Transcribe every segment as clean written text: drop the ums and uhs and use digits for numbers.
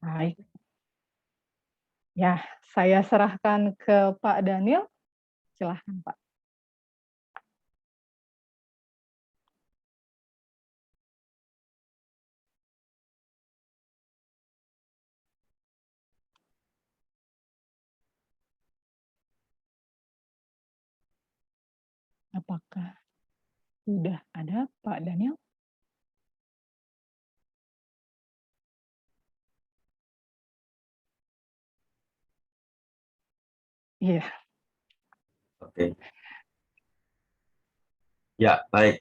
Baik. Ya, saya serahkan ke Pak Daniel, silahkan Pak. Apakah sudah ada Pak Daniel? Iya. Oke. Ya, baik.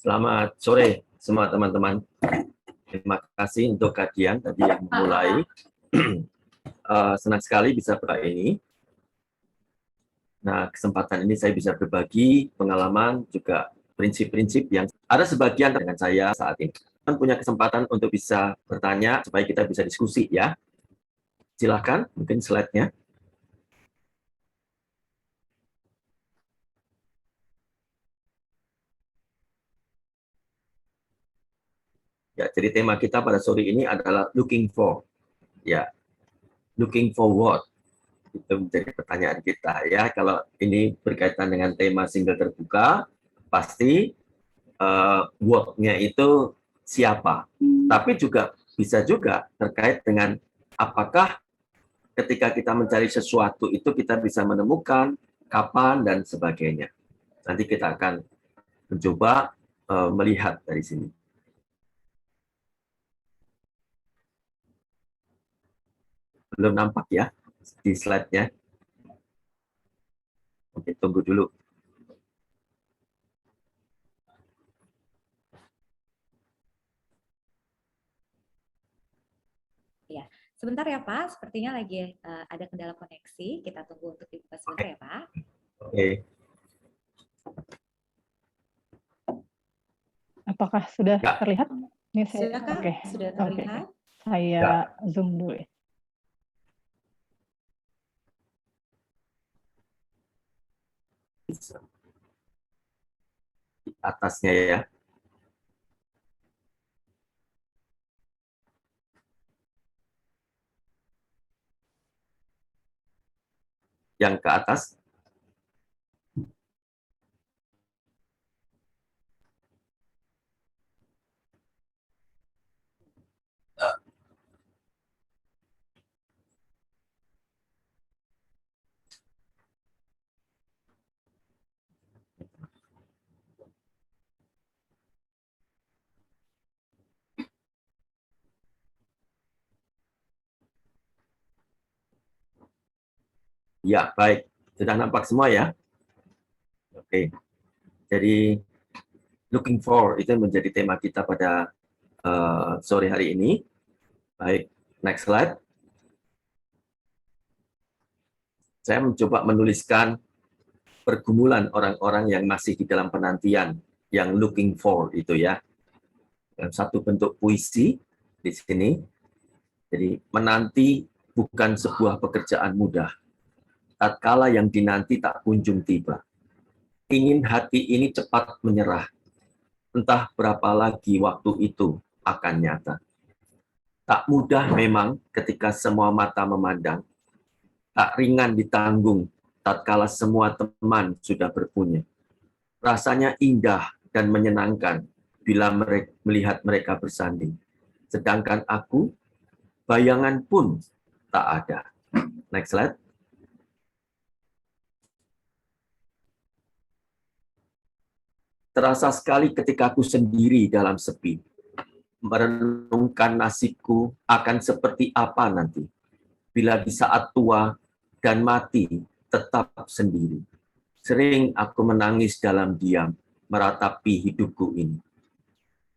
Selamat sore semua teman-teman. Terima kasih untuk kajian tadi yang memulai. Senang sekali bisa berada ini. Nah, kesempatan ini saya bisa berbagi pengalaman, juga prinsip-prinsip yang ada sebagian dengan saya saat ini. Kan punya kesempatan untuk bisa bertanya supaya kita bisa diskusi ya. Silakan, mungkin slide-nya. Ya, jadi tema kita pada sore ini adalah looking for. Ya, looking for what? Itu menjadi pertanyaan kita ya. Kalau ini berkaitan dengan tema single terbuka, pasti what-nya itu siapa. Tapi juga bisa juga terkait dengan apakah ketika kita mencari sesuatu itu kita bisa menemukan kapan dan sebagainya. Nanti kita akan mencoba melihat dari sini. Belum nampak ya di slide-nya. Oke, tunggu dulu. Ya, sebentar ya Pak, sepertinya lagi ada kendala koneksi. Kita tunggu untuk dibuka sebentar ya Pak. Oke. Apakah sudah Ya. terlihat? Ini saya, Silakan, oke. sudah Oke. terlihat. Saya zoom dulu ya. Di atasnya ya. Yang ke atas. Ya, baik. Sudah nampak semua ya? Oke. Jadi, looking for itu menjadi tema kita pada sore hari ini. Baik, next slide. Saya mencoba menuliskan pergumulan orang-orang yang masih di dalam penantian, yang looking for itu ya. Dalam satu bentuk puisi di sini. Jadi, menanti bukan sebuah pekerjaan mudah. Tatkala yang dinanti tak kunjung tiba. Ingin hati ini cepat menyerah. Entah berapa lagi waktu itu akan nyata. Tak mudah memang ketika semua mata memandang. Tak ringan ditanggung tatkala semua teman sudah berpunya. Rasanya indah dan menyenangkan bila melihat mereka bersanding. Sedangkan aku, bayangan pun tak ada. Next slide. Terasa sekali ketika aku sendiri dalam sepi. Merenungkan nasibku akan seperti apa nanti. Bila di saat tua dan mati tetap sendiri. Sering aku menangis dalam diam, meratapi hidupku ini.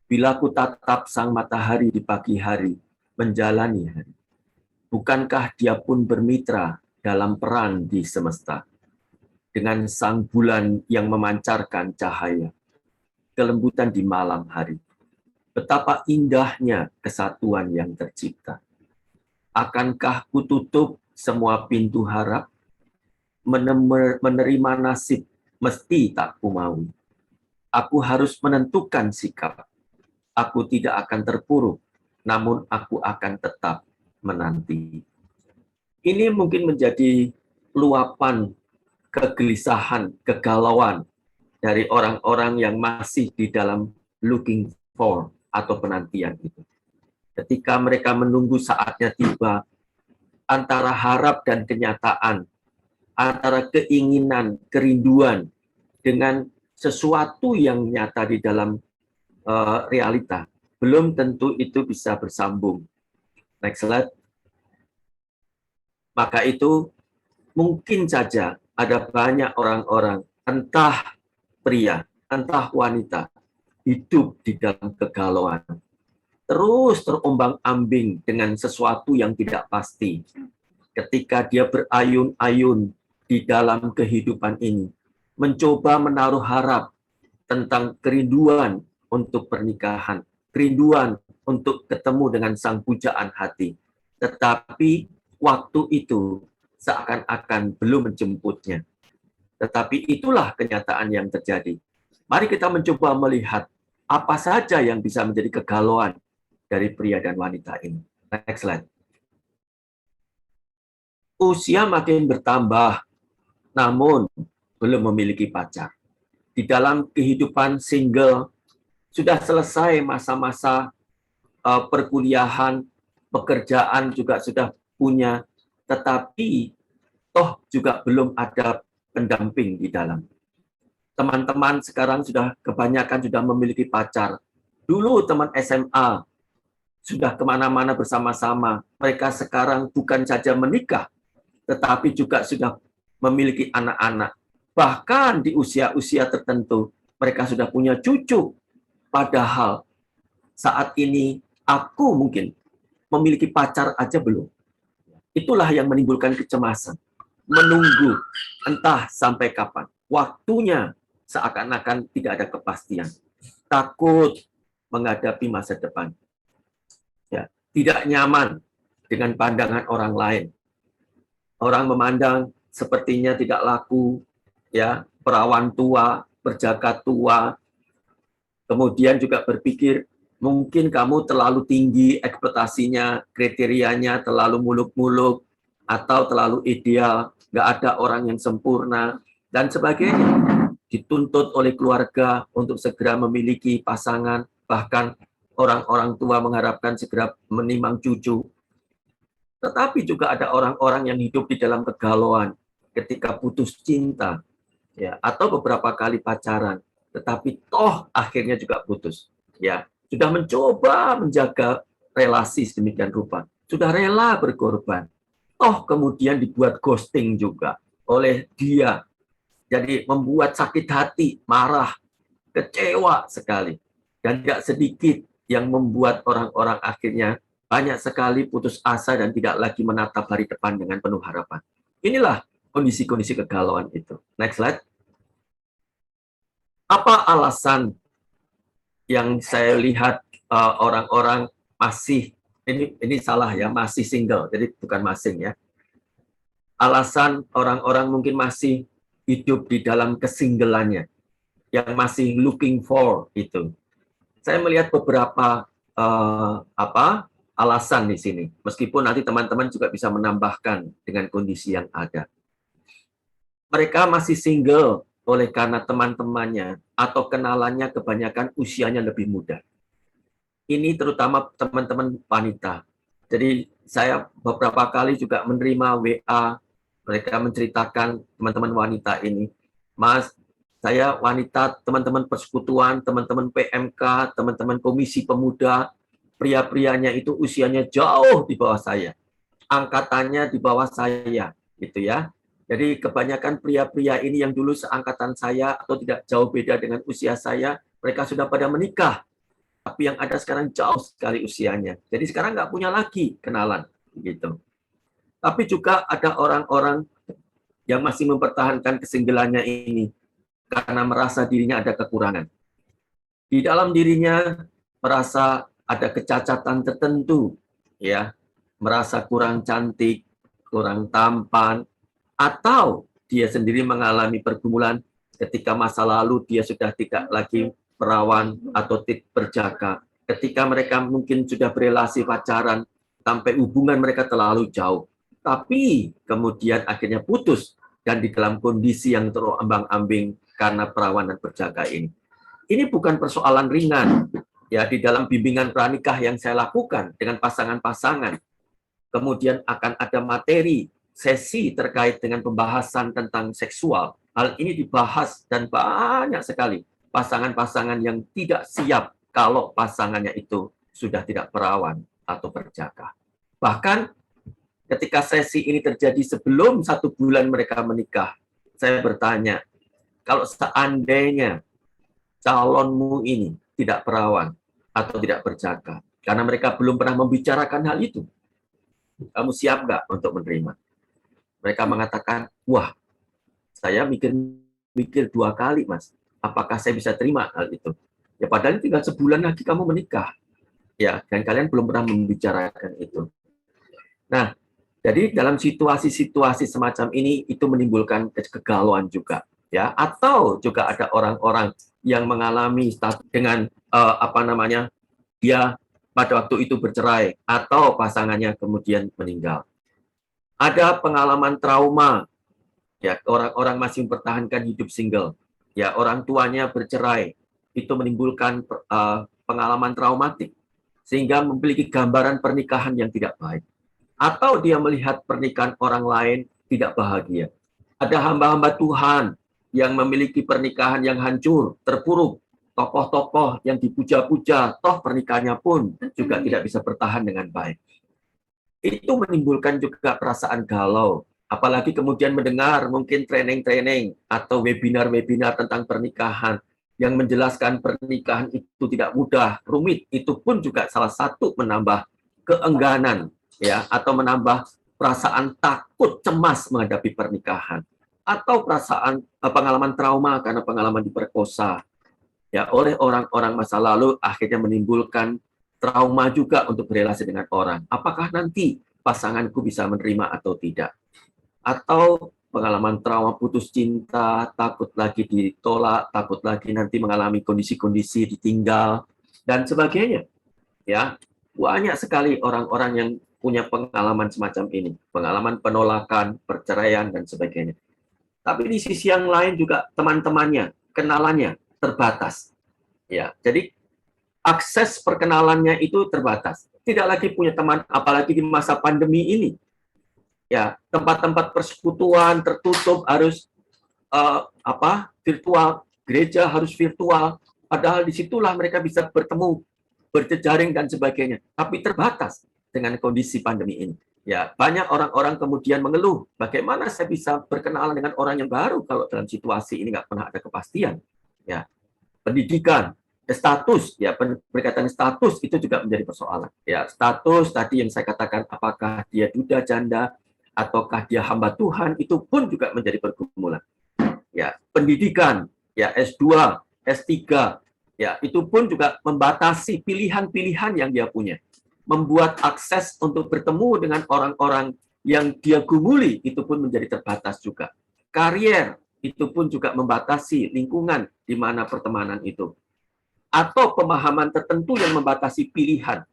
Bila ku tatap sang matahari di pagi hari, menjalani hari. Bukankah dia pun bermitra dalam peran di semesta? Dengan sang bulan yang memancarkan cahaya. Kelembutan di malam hari. Betapa indahnya kesatuan yang tercipta. Akankah kututup semua pintu harap? Menerima nasib mesti tak kumaui. Aku harus menentukan sikap. Aku tidak akan terpuruk, namun aku akan tetap menanti. Ini mungkin menjadi luapan kegelisahan, kegalauan dari orang-orang yang masih di dalam looking for atau penantian itu. Ketika mereka menunggu saatnya tiba, antara harap dan kenyataan, antara keinginan, kerinduan, dengan sesuatu yang nyata di dalam realita, belum tentu itu bisa bersambung. Next slide. Maka itu mungkin saja ada banyak orang-orang, entah pria, entah wanita, hidup di dalam kegalauan. Terus terombang-ambing dengan sesuatu yang tidak pasti. Ketika dia berayun-ayun di dalam kehidupan ini, mencoba menaruh harap tentang kerinduan untuk pernikahan, kerinduan untuk ketemu dengan sang pujaan hati. Tetapi waktu itu seakan-akan belum menjemputnya. Tetapi itulah kenyataan yang terjadi. Mari kita mencoba melihat apa saja yang bisa menjadi kegalauan dari pria dan wanita ini. Next slide. Usia makin bertambah, namun belum memiliki pacar. Di dalam kehidupan single, sudah selesai masa-masa perkuliahan, pekerjaan juga sudah punya, tetapi toh juga belum ada pendamping di dalam. Teman-teman sekarang sudah kebanyakan sudah memiliki pacar. Dulu teman SMA sudah kemana-mana bersama-sama. Mereka sekarang bukan saja menikah, tetapi juga sudah memiliki anak-anak. Bahkan di usia-usia tertentu, mereka sudah punya cucu. Padahal saat ini aku mungkin memiliki pacar aja belum. Itulah yang menimbulkan kecemasan. Menunggu entah sampai kapan. Waktunya seakan-akan tidak ada kepastian. Takut menghadapi masa depan. Ya, tidak nyaman dengan pandangan orang lain. Orang memandang sepertinya tidak laku, ya, perawan tua, berjagat tua. Kemudian juga berpikir mungkin kamu terlalu tinggi ekspektasinya, kriterianya terlalu muluk-muluk, atau terlalu ideal, nggak ada orang yang sempurna, dan sebagainya. Dituntut oleh keluarga untuk segera memiliki pasangan, bahkan orang-orang tua mengharapkan segera menimang cucu. Tetapi juga ada orang-orang yang hidup di dalam kegalauan ketika putus cinta, ya, atau beberapa kali pacaran, tetapi toh akhirnya juga putus. Ya, sudah mencoba menjaga relasi sedemikian rupa, sudah rela berkorban, toh kemudian dibuat ghosting juga oleh dia. Jadi membuat sakit hati, marah, kecewa sekali. Dan tidak sedikit yang membuat orang-orang akhirnya banyak sekali putus asa dan tidak lagi menatap hari depan dengan penuh harapan. Inilah kondisi-kondisi kegalauan itu. Next slide. Apa alasan yang saya lihat orang-orang masih, ini salah ya, masih single, jadi bukan masing ya. Alasan orang-orang mungkin masih hidup di dalam kesinggelannya, yang masih looking for itu. Saya melihat beberapa alasan di sini. Meskipun nanti teman-teman juga bisa menambahkan dengan kondisi yang ada. Mereka masih single oleh karena teman-temannya atau kenalannya kebanyakan usianya lebih muda. Ini terutama teman-teman wanita. Jadi saya beberapa kali juga menerima WA, mereka menceritakan teman-teman wanita ini, Mas, saya wanita, teman-teman persekutuan, teman-teman PMK, teman-teman komisi pemuda, pria-prianya itu usianya jauh di bawah saya. Angkatannya di bawah saya, gitu ya. Jadi kebanyakan pria-pria ini yang dulu seangkatan saya atau tidak jauh beda dengan usia saya, mereka sudah pada menikah. Tapi yang ada sekarang jauh sekali usianya. Jadi sekarang nggak punya lagi kenalan, gitu. Tapi juga ada orang-orang yang masih mempertahankan kesinggelannya ini karena merasa dirinya ada kekurangan. Di dalam dirinya merasa ada kecacatan tertentu, ya, merasa kurang cantik, kurang tampan, atau dia sendiri mengalami pergumulan ketika masa lalu dia sudah tidak lagi perawan atau berjaga. Ketika mereka mungkin sudah berelasi pacaran, sampai hubungan mereka terlalu jauh. Tapi kemudian akhirnya putus dan di dalam kondisi yang terombang-ambing karena perawan dan berjaga ini. Ini bukan persoalan ringan. Ya, di dalam bimbingan pranikah yang saya lakukan dengan pasangan-pasangan, kemudian akan ada materi sesi terkait dengan pembahasan tentang seksual. Hal ini dibahas dan banyak sekali pasangan-pasangan yang tidak siap kalau pasangannya itu sudah tidak perawan atau berjaga. Bahkan ketika sesi ini terjadi sebelum 1 bulan mereka menikah, saya bertanya, kalau seandainya calonmu ini tidak perawan atau tidak berjaga, karena mereka belum pernah membicarakan hal itu, kamu siap nggak untuk menerima? Mereka mengatakan, wah, saya mikir 2 kali, Mas. Apakah saya bisa terima hal itu? Ya, padahal tinggal sebulan lagi kamu menikah. Ya, dan kalian belum pernah membicarakan itu. Nah, jadi dalam situasi-situasi semacam ini, itu menimbulkan kegalauan juga. Ya, atau juga ada orang-orang yang mengalami status dengan dia pada waktu itu bercerai atau pasangannya kemudian meninggal. Ada pengalaman trauma, ya, orang-orang masih mempertahankan hidup single, ya, orang tuanya bercerai, itu menimbulkan pengalaman traumatik sehingga memiliki gambaran pernikahan yang tidak baik, atau dia melihat pernikahan orang lain tidak bahagia. Ada hamba-hamba Tuhan yang memiliki pernikahan yang hancur, terpuruk, tokoh-tokoh yang dipuja-puja, toh pernikahannya pun juga tidak bisa bertahan dengan baik. Itu menimbulkan juga perasaan galau. Apalagi kemudian mendengar mungkin training-training atau webinar-webinar tentang pernikahan yang menjelaskan pernikahan itu tidak mudah, rumit. Itu pun juga salah satu menambah keengganan, ya, atau menambah perasaan takut, cemas menghadapi pernikahan, atau perasaan pengalaman trauma karena pengalaman diperkosa, ya, oleh orang-orang masa lalu, akhirnya menimbulkan trauma juga untuk berrelasi dengan orang. Apakah nanti pasanganku bisa menerima atau tidak? Atau pengalaman trauma putus cinta, takut lagi ditolak, takut lagi nanti mengalami kondisi-kondisi ditinggal, dan sebagainya. Ya, banyak sekali orang-orang yang punya pengalaman semacam ini, pengalaman penolakan, perceraian, dan sebagainya. Tapi di sisi yang lain juga teman-temannya, kenalannya terbatas. Ya, jadi akses perkenalannya itu terbatas. Tidak lagi punya teman, apalagi di masa pandemi ini. Ya, tempat-tempat persekutuan tertutup, harus virtual, gereja harus virtual. Padahal disitulah mereka bisa bertemu, berjejaring dan sebagainya. Tapi terbatas dengan kondisi pandemi ini. Ya, banyak orang-orang kemudian mengeluh, bagaimana saya bisa berkenalan dengan orang yang baru kalau dalam situasi ini nggak pernah ada kepastian. Ya, pendidikan, status, ya, berkaitan status itu juga menjadi persoalan. Ya, status tadi yang saya katakan, apakah dia duda janda ataukah dia hamba Tuhan, itu pun juga menjadi pergumulan. Ya, pendidikan, ya, S2, S3, ya, itu pun juga membatasi pilihan-pilihan yang dia punya. Membuat akses untuk bertemu dengan orang-orang yang dia gumuli itu pun menjadi terbatas juga. Karier itu pun juga membatasi lingkungan di mana pertemanan itu. Atau pemahaman tertentu yang membatasi pilihan.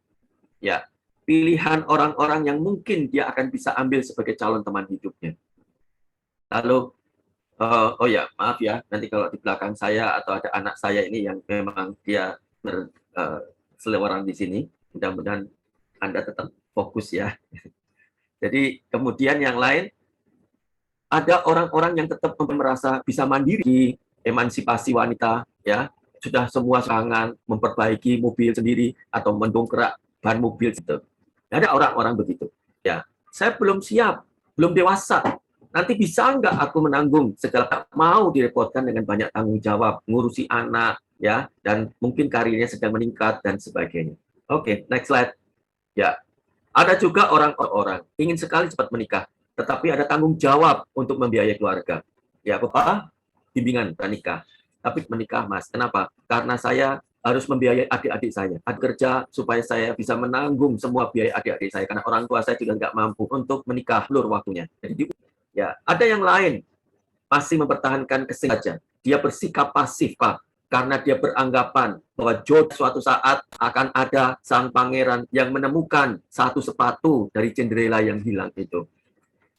Ya, pilihan orang-orang yang mungkin dia akan bisa ambil sebagai calon teman hidupnya. Lalu, oh ya, maaf ya, nanti kalau di belakang saya atau ada anak saya ini yang memang dia berseliweran di sini, mudah-mudahan Anda tetap fokus ya. Jadi kemudian yang lain, ada orang-orang yang tetap merasa bisa mandiri, emansipasi wanita, ya, sudah semua serangan, memperbaiki mobil sendiri atau mendongkrak ban mobil gitu. Ada orang-orang begitu. Ya, saya belum siap, belum dewasa. Nanti bisa nggak aku menanggung segala, tak mau direpotkan dengan banyak tanggung jawab, ngurusi anak, ya, dan mungkin karirnya sedang meningkat dan sebagainya. Oke, next slide. Ya, ada juga orang-orang ingin sekali cepat menikah, tetapi ada tanggung jawab untuk membiayai keluarga. Ya, Bapak, bimbingan pranikah. Tapi menikah, Mas. Kenapa? Karena saya harus membiayai adik-adik saya. Kerja supaya saya bisa menanggung semua biaya adik-adik saya. Karena orang tua saya juga nggak mampu untuk menikah lur waktunya. Jadi, ya, ada yang lain masih mempertahankan kesengajaan. Dia bersikap pasif, Pak. karena dia beranggapan bahwa suatu saat akan ada sang pangeran yang menemukan satu sepatu dari Cinderella yang hilang itu.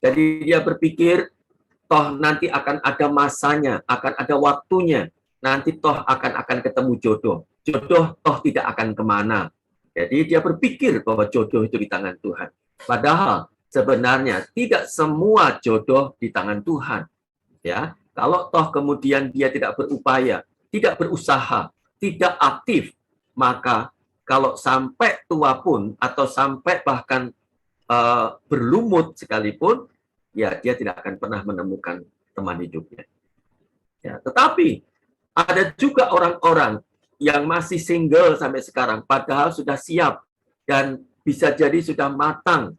Jadi dia berpikir, toh nanti akan ada masanya, akan ada waktunya, nanti toh akan ketemu jodoh. Jodoh toh tidak akan kemana. Jadi dia berpikir bahwa jodoh itu di tangan Tuhan. Padahal sebenarnya tidak semua jodoh di tangan Tuhan. Ya, kalau toh kemudian dia tidak berupaya, tidak berusaha, tidak aktif, maka kalau sampai tua pun atau sampai bahkan berlumut sekalipun, ya dia tidak akan pernah menemukan teman hidupnya. Ya, tetapi ada juga orang-orang yang masih single sampai sekarang, padahal sudah siap dan bisa jadi sudah matang,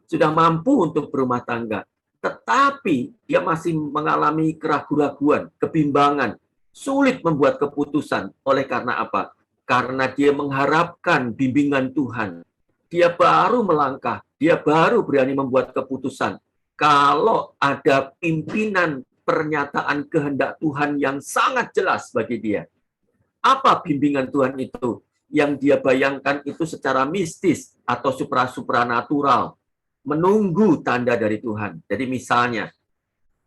sudah mampu untuk berumah tangga. Tetapi dia masih mengalami keraguan-raguan, kebimbangan, sulit membuat keputusan. Oleh karena apa? Karena dia mengharapkan bimbingan Tuhan. Dia baru melangkah, dia baru berani membuat keputusan. Kalau ada pimpinan pernyataan kehendak Tuhan yang sangat jelas bagi dia. Apa bimbingan Tuhan itu? Yang dia bayangkan itu secara mistis atau supranatural. Menunggu tanda dari Tuhan. Jadi misalnya,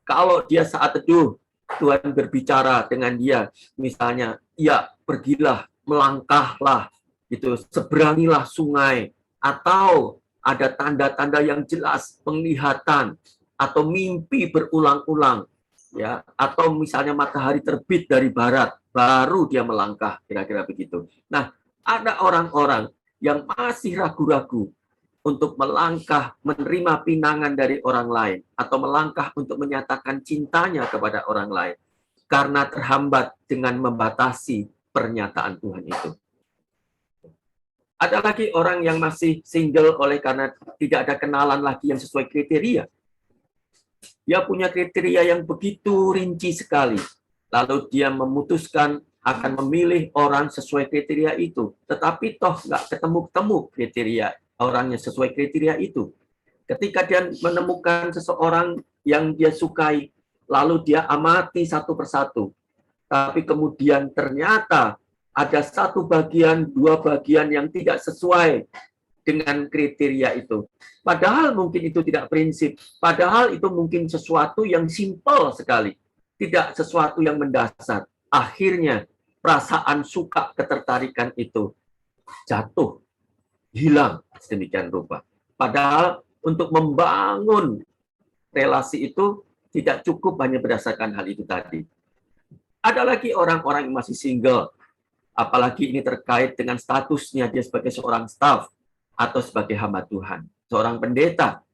kalau dia saat teduh, Tuhan berbicara dengan dia, misalnya, ya pergilah, melangkahlah, gitu, seberangilah sungai, atau ada tanda-tanda yang jelas, penglihatan, atau mimpi berulang-ulang, ya, atau misalnya matahari terbit dari barat, baru dia melangkah, kira-kira begitu. Nah, ada orang-orang yang masih ragu-ragu untuk melangkah menerima pinangan dari orang lain, atau melangkah untuk menyatakan cintanya kepada orang lain, karena terhambat dengan membatasi pernyataan Tuhan itu. Ada lagi orang yang masih single oleh karena tidak ada kenalan lagi yang sesuai kriteria. Dia punya kriteria yang begitu rinci sekali. Lalu dia memutuskan akan memilih orang sesuai kriteria itu. Tetapi toh nggak ketemu-temu kriteria orang yang sesuai kriteria itu. Ketika dia menemukan seseorang yang dia sukai, lalu dia amati satu persatu. Tapi kemudian ternyata ada satu bagian, dua bagian yang tidak sesuai dengan kriteria itu. Padahal mungkin itu tidak prinsip. Padahal itu mungkin sesuatu yang simpel sekali. Tidak sesuatu yang mendasar. Akhirnya perasaan suka ketertarikan itu jatuh, hilang sedemikian rupa. Padahal untuk membangun relasi itu tidak cukup hanya berdasarkan hal itu tadi. Ada lagi orang-orang yang masih single. Apalagi ini terkait dengan statusnya dia sebagai seorang staf atau sebagai hamba Tuhan, seorang pendeta.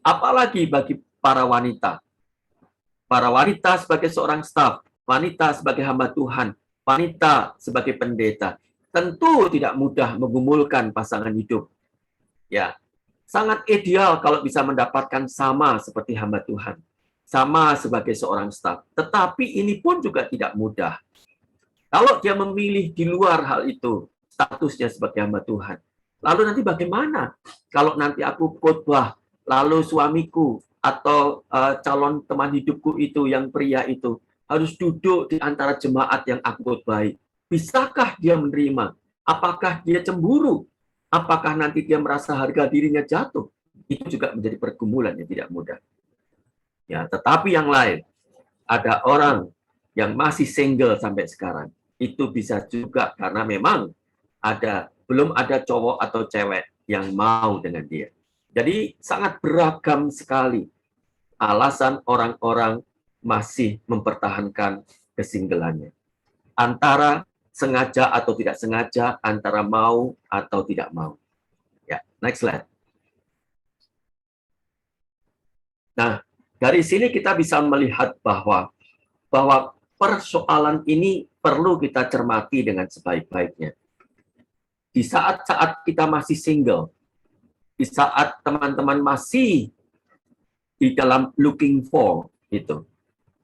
Apalagi bagi para wanita. Para wanita sebagai seorang staf, wanita sebagai hamba Tuhan, wanita sebagai pendeta. Tentu tidak mudah menggumulkan pasangan hidup. Ya, sangat ideal kalau bisa mendapatkan sama seperti hamba Tuhan. Sama sebagai seorang staf. Tetapi ini pun juga tidak mudah. Kalau dia memilih di luar hal itu, statusnya sebagai hamba Tuhan. Lalu nanti bagaimana? Kalau nanti aku khotbah, lalu suamiku atau calon teman hidupku itu yang pria itu harus duduk di antara jemaat yang aku khotbahi. Bisakah dia menerima? Apakah dia cemburu? Apakah nanti dia merasa harga dirinya jatuh? Itu juga menjadi pergumulan yang tidak mudah. Ya, tetapi yang lain, ada orang yang masih single sampai sekarang. Itu bisa juga karena memang belum ada cowok atau cewek yang mau dengan dia. Jadi sangat beragam sekali alasan orang-orang masih mempertahankan kesinggelannya. Antara sengaja atau tidak sengaja, antara mau atau tidak mau. Ya, next slide. Nah, dari sini kita bisa melihat bahwa persoalan ini perlu kita cermati dengan sebaik-baiknya. Di saat-saat kita masih single, di saat teman-teman masih di dalam looking for itu,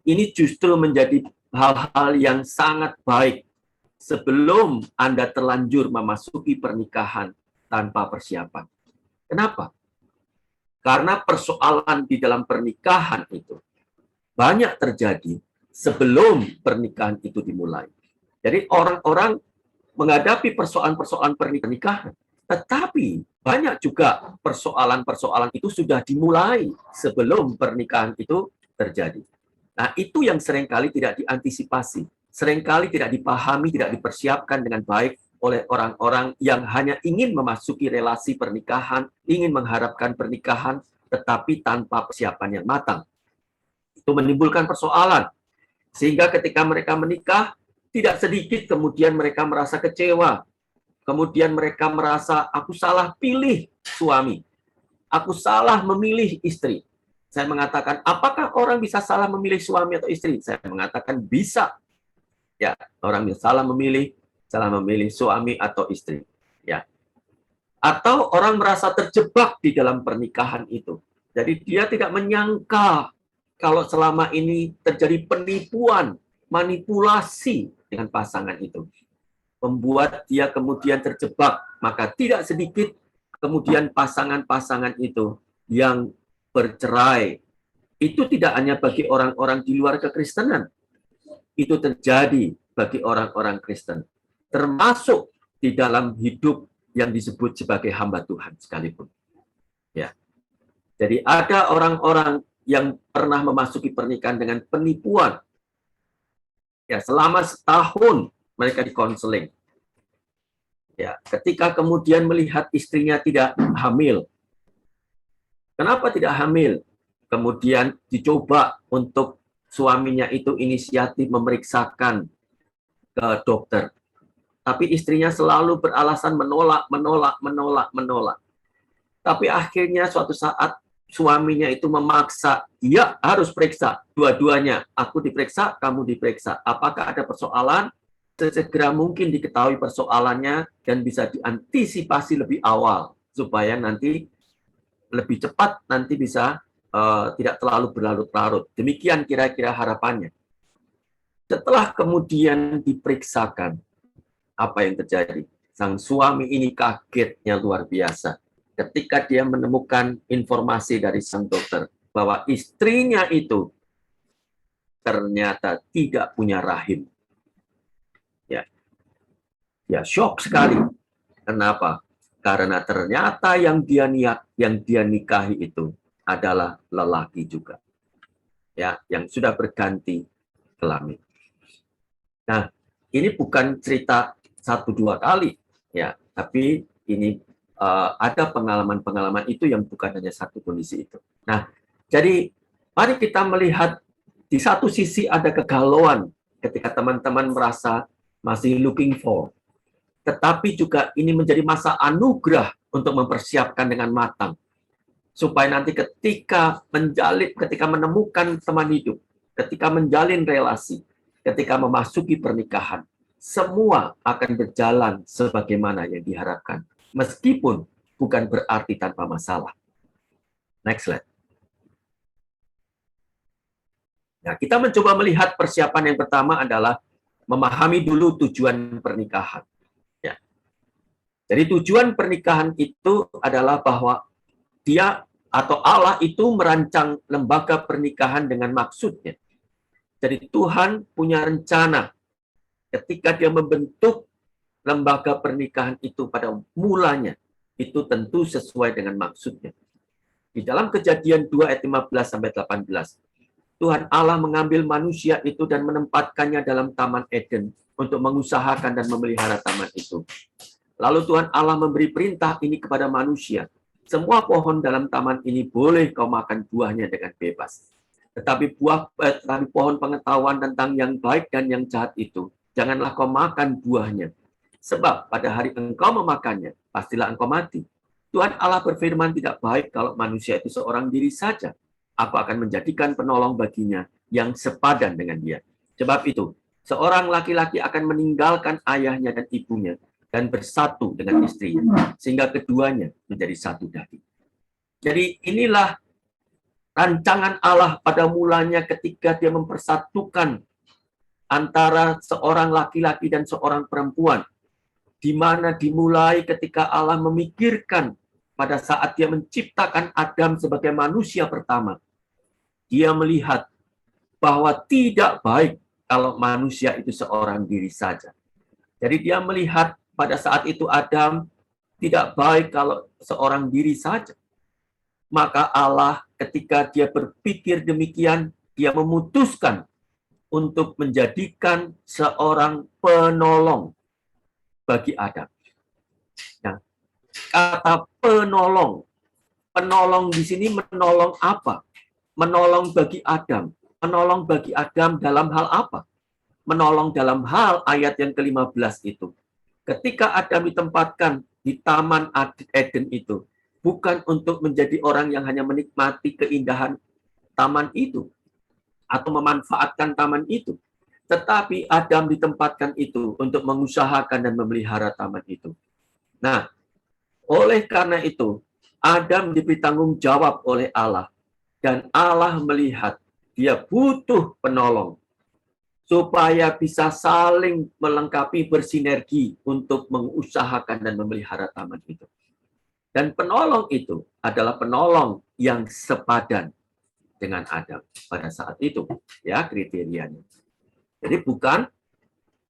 ini justru menjadi hal-hal yang sangat baik sebelum Anda terlanjur memasuki pernikahan tanpa persiapan. Kenapa? Karena persoalan di dalam pernikahan itu banyak terjadi sebelum pernikahan itu dimulai. Jadi orang-orang menghadapi persoalan-persoalan pernikahan, tetapi banyak juga persoalan-persoalan itu sudah dimulai sebelum pernikahan itu terjadi. Nah, itu yang seringkali tidak diantisipasi, seringkali tidak dipahami, tidak dipersiapkan dengan baik oleh orang-orang yang hanya ingin memasuki relasi pernikahan, ingin mengharapkan pernikahan, tetapi tanpa persiapan yang matang. Itu menimbulkan persoalan, sehingga ketika mereka menikah, tidak sedikit kemudian mereka merasa kecewa. Kemudian mereka merasa, aku salah pilih suami. Aku salah memilih istri. Saya mengatakan, apakah orang bisa salah memilih suami atau istri? Saya mengatakan bisa. Ya, orang bisa salah memilih suami atau istri. Ya. Atau orang merasa terjebak di dalam pernikahan itu. Jadi dia tidak menyangka kalau selama ini terjadi penipuan, manipulasi dengan pasangan itu. Membuat dia kemudian terjebak, maka tidak sedikit kemudian pasangan-pasangan itu yang bercerai. Itu tidak hanya bagi orang-orang di luar kekristenan, itu terjadi bagi orang-orang Kristen, termasuk di dalam hidup yang disebut sebagai hamba Tuhan sekalipun. Ya, jadi ada orang-orang yang pernah memasuki pernikahan dengan penipuan. Ya, selama setahun mereka dikonseling. Ya, ketika kemudian melihat istrinya tidak hamil. Kenapa tidak hamil? Kemudian dicoba untuk suaminya itu inisiatif memeriksakan ke dokter. Tapi istrinya selalu beralasan menolak. Tapi akhirnya suatu saat suaminya itu memaksa, ya harus periksa dua-duanya. Aku diperiksa, kamu diperiksa. Apakah ada persoalan? Sesegera mungkin diketahui persoalannya dan bisa diantisipasi lebih awal supaya nanti lebih cepat nanti bisa tidak terlalu berlarut-larut. Demikian kira-kira harapannya. Setelah kemudian diperiksakan, apa yang terjadi? Sang suami ini kagetnya luar biasa ketika dia menemukan informasi dari sang dokter bahwa istrinya itu ternyata tidak punya rahim. Ya, shock sekali. Kenapa? Karena ternyata yang dia nikahi itu adalah lelaki juga. Ya, yang sudah berganti kelamin. Nah, ini bukan cerita 1-2 kali, ya, tapi ini ada pengalaman-pengalaman itu yang bukan hanya satu kondisi itu. Nah, jadi mari kita melihat di satu sisi ada kegalauan ketika teman-teman merasa masih looking for. Tetapi juga ini menjadi masa anugerah untuk mempersiapkan dengan matang. Supaya nanti ketika menemukan teman hidup, ketika menjalin relasi, ketika memasuki pernikahan, semua akan berjalan sebagaimana yang diharapkan. Meskipun bukan berarti tanpa masalah. Next slide. Nah, kita mencoba melihat persiapan yang pertama adalah memahami dulu tujuan pernikahan. Jadi tujuan pernikahan itu adalah bahwa dia atau Allah itu merancang lembaga pernikahan dengan maksudnya. Jadi Tuhan punya rencana ketika dia membentuk lembaga pernikahan itu pada mulanya. Itu tentu sesuai dengan maksudnya. Di dalam Kejadian 2 ayat 15-18, Tuhan Allah mengambil manusia itu dan menempatkannya dalam Taman Eden untuk mengusahakan dan memelihara taman itu. Lalu Tuhan Allah memberi perintah ini kepada manusia. Semua pohon dalam taman ini boleh kau makan buahnya dengan bebas. Tetapi pohon pengetahuan tentang yang baik dan yang jahat itu, janganlah kau makan buahnya. Sebab pada hari engkau memakannya, pastilah engkau mati. Tuhan Allah berfirman, tidak baik kalau manusia itu seorang diri saja. Aku akan menjadikan penolong baginya yang sepadan dengan dia. Sebab itu, seorang laki-laki akan meninggalkan ayahnya dan ibunya, dan bersatu dengan istrinya, sehingga keduanya menjadi satu daging. Jadi inilah rancangan Allah pada mulanya ketika dia mempersatukan antara seorang laki-laki dan seorang perempuan, di mana dimulai ketika Allah memikirkan pada saat dia menciptakan Adam sebagai manusia pertama. Dia melihat bahwa tidak baik kalau manusia itu seorang diri saja. Jadi dia melihat pada saat itu Adam tidak baik kalau seorang diri saja. Maka Allah ketika dia berpikir demikian, dia memutuskan untuk menjadikan seorang penolong bagi Adam. Nah, kata penolong di sini menolong apa? Menolong bagi Adam. Menolong bagi Adam dalam hal apa? Menolong dalam hal ayat yang ke-15 itu. Ketika Adam ditempatkan di Taman Eden itu, bukan untuk menjadi orang yang hanya menikmati keindahan taman itu, atau memanfaatkan taman itu. Tetapi Adam ditempatkan itu untuk mengusahakan dan memelihara taman itu. Nah, oleh karena itu, Adam diberi tanggung jawab oleh Allah. Dan Allah melihat dia butuh penolong. Supaya bisa saling melengkapi, bersinergi untuk mengusahakan dan memelihara taman itu. Dan penolong itu adalah penolong yang sepadan dengan Adam pada saat itu, ya kriterianya. Jadi bukan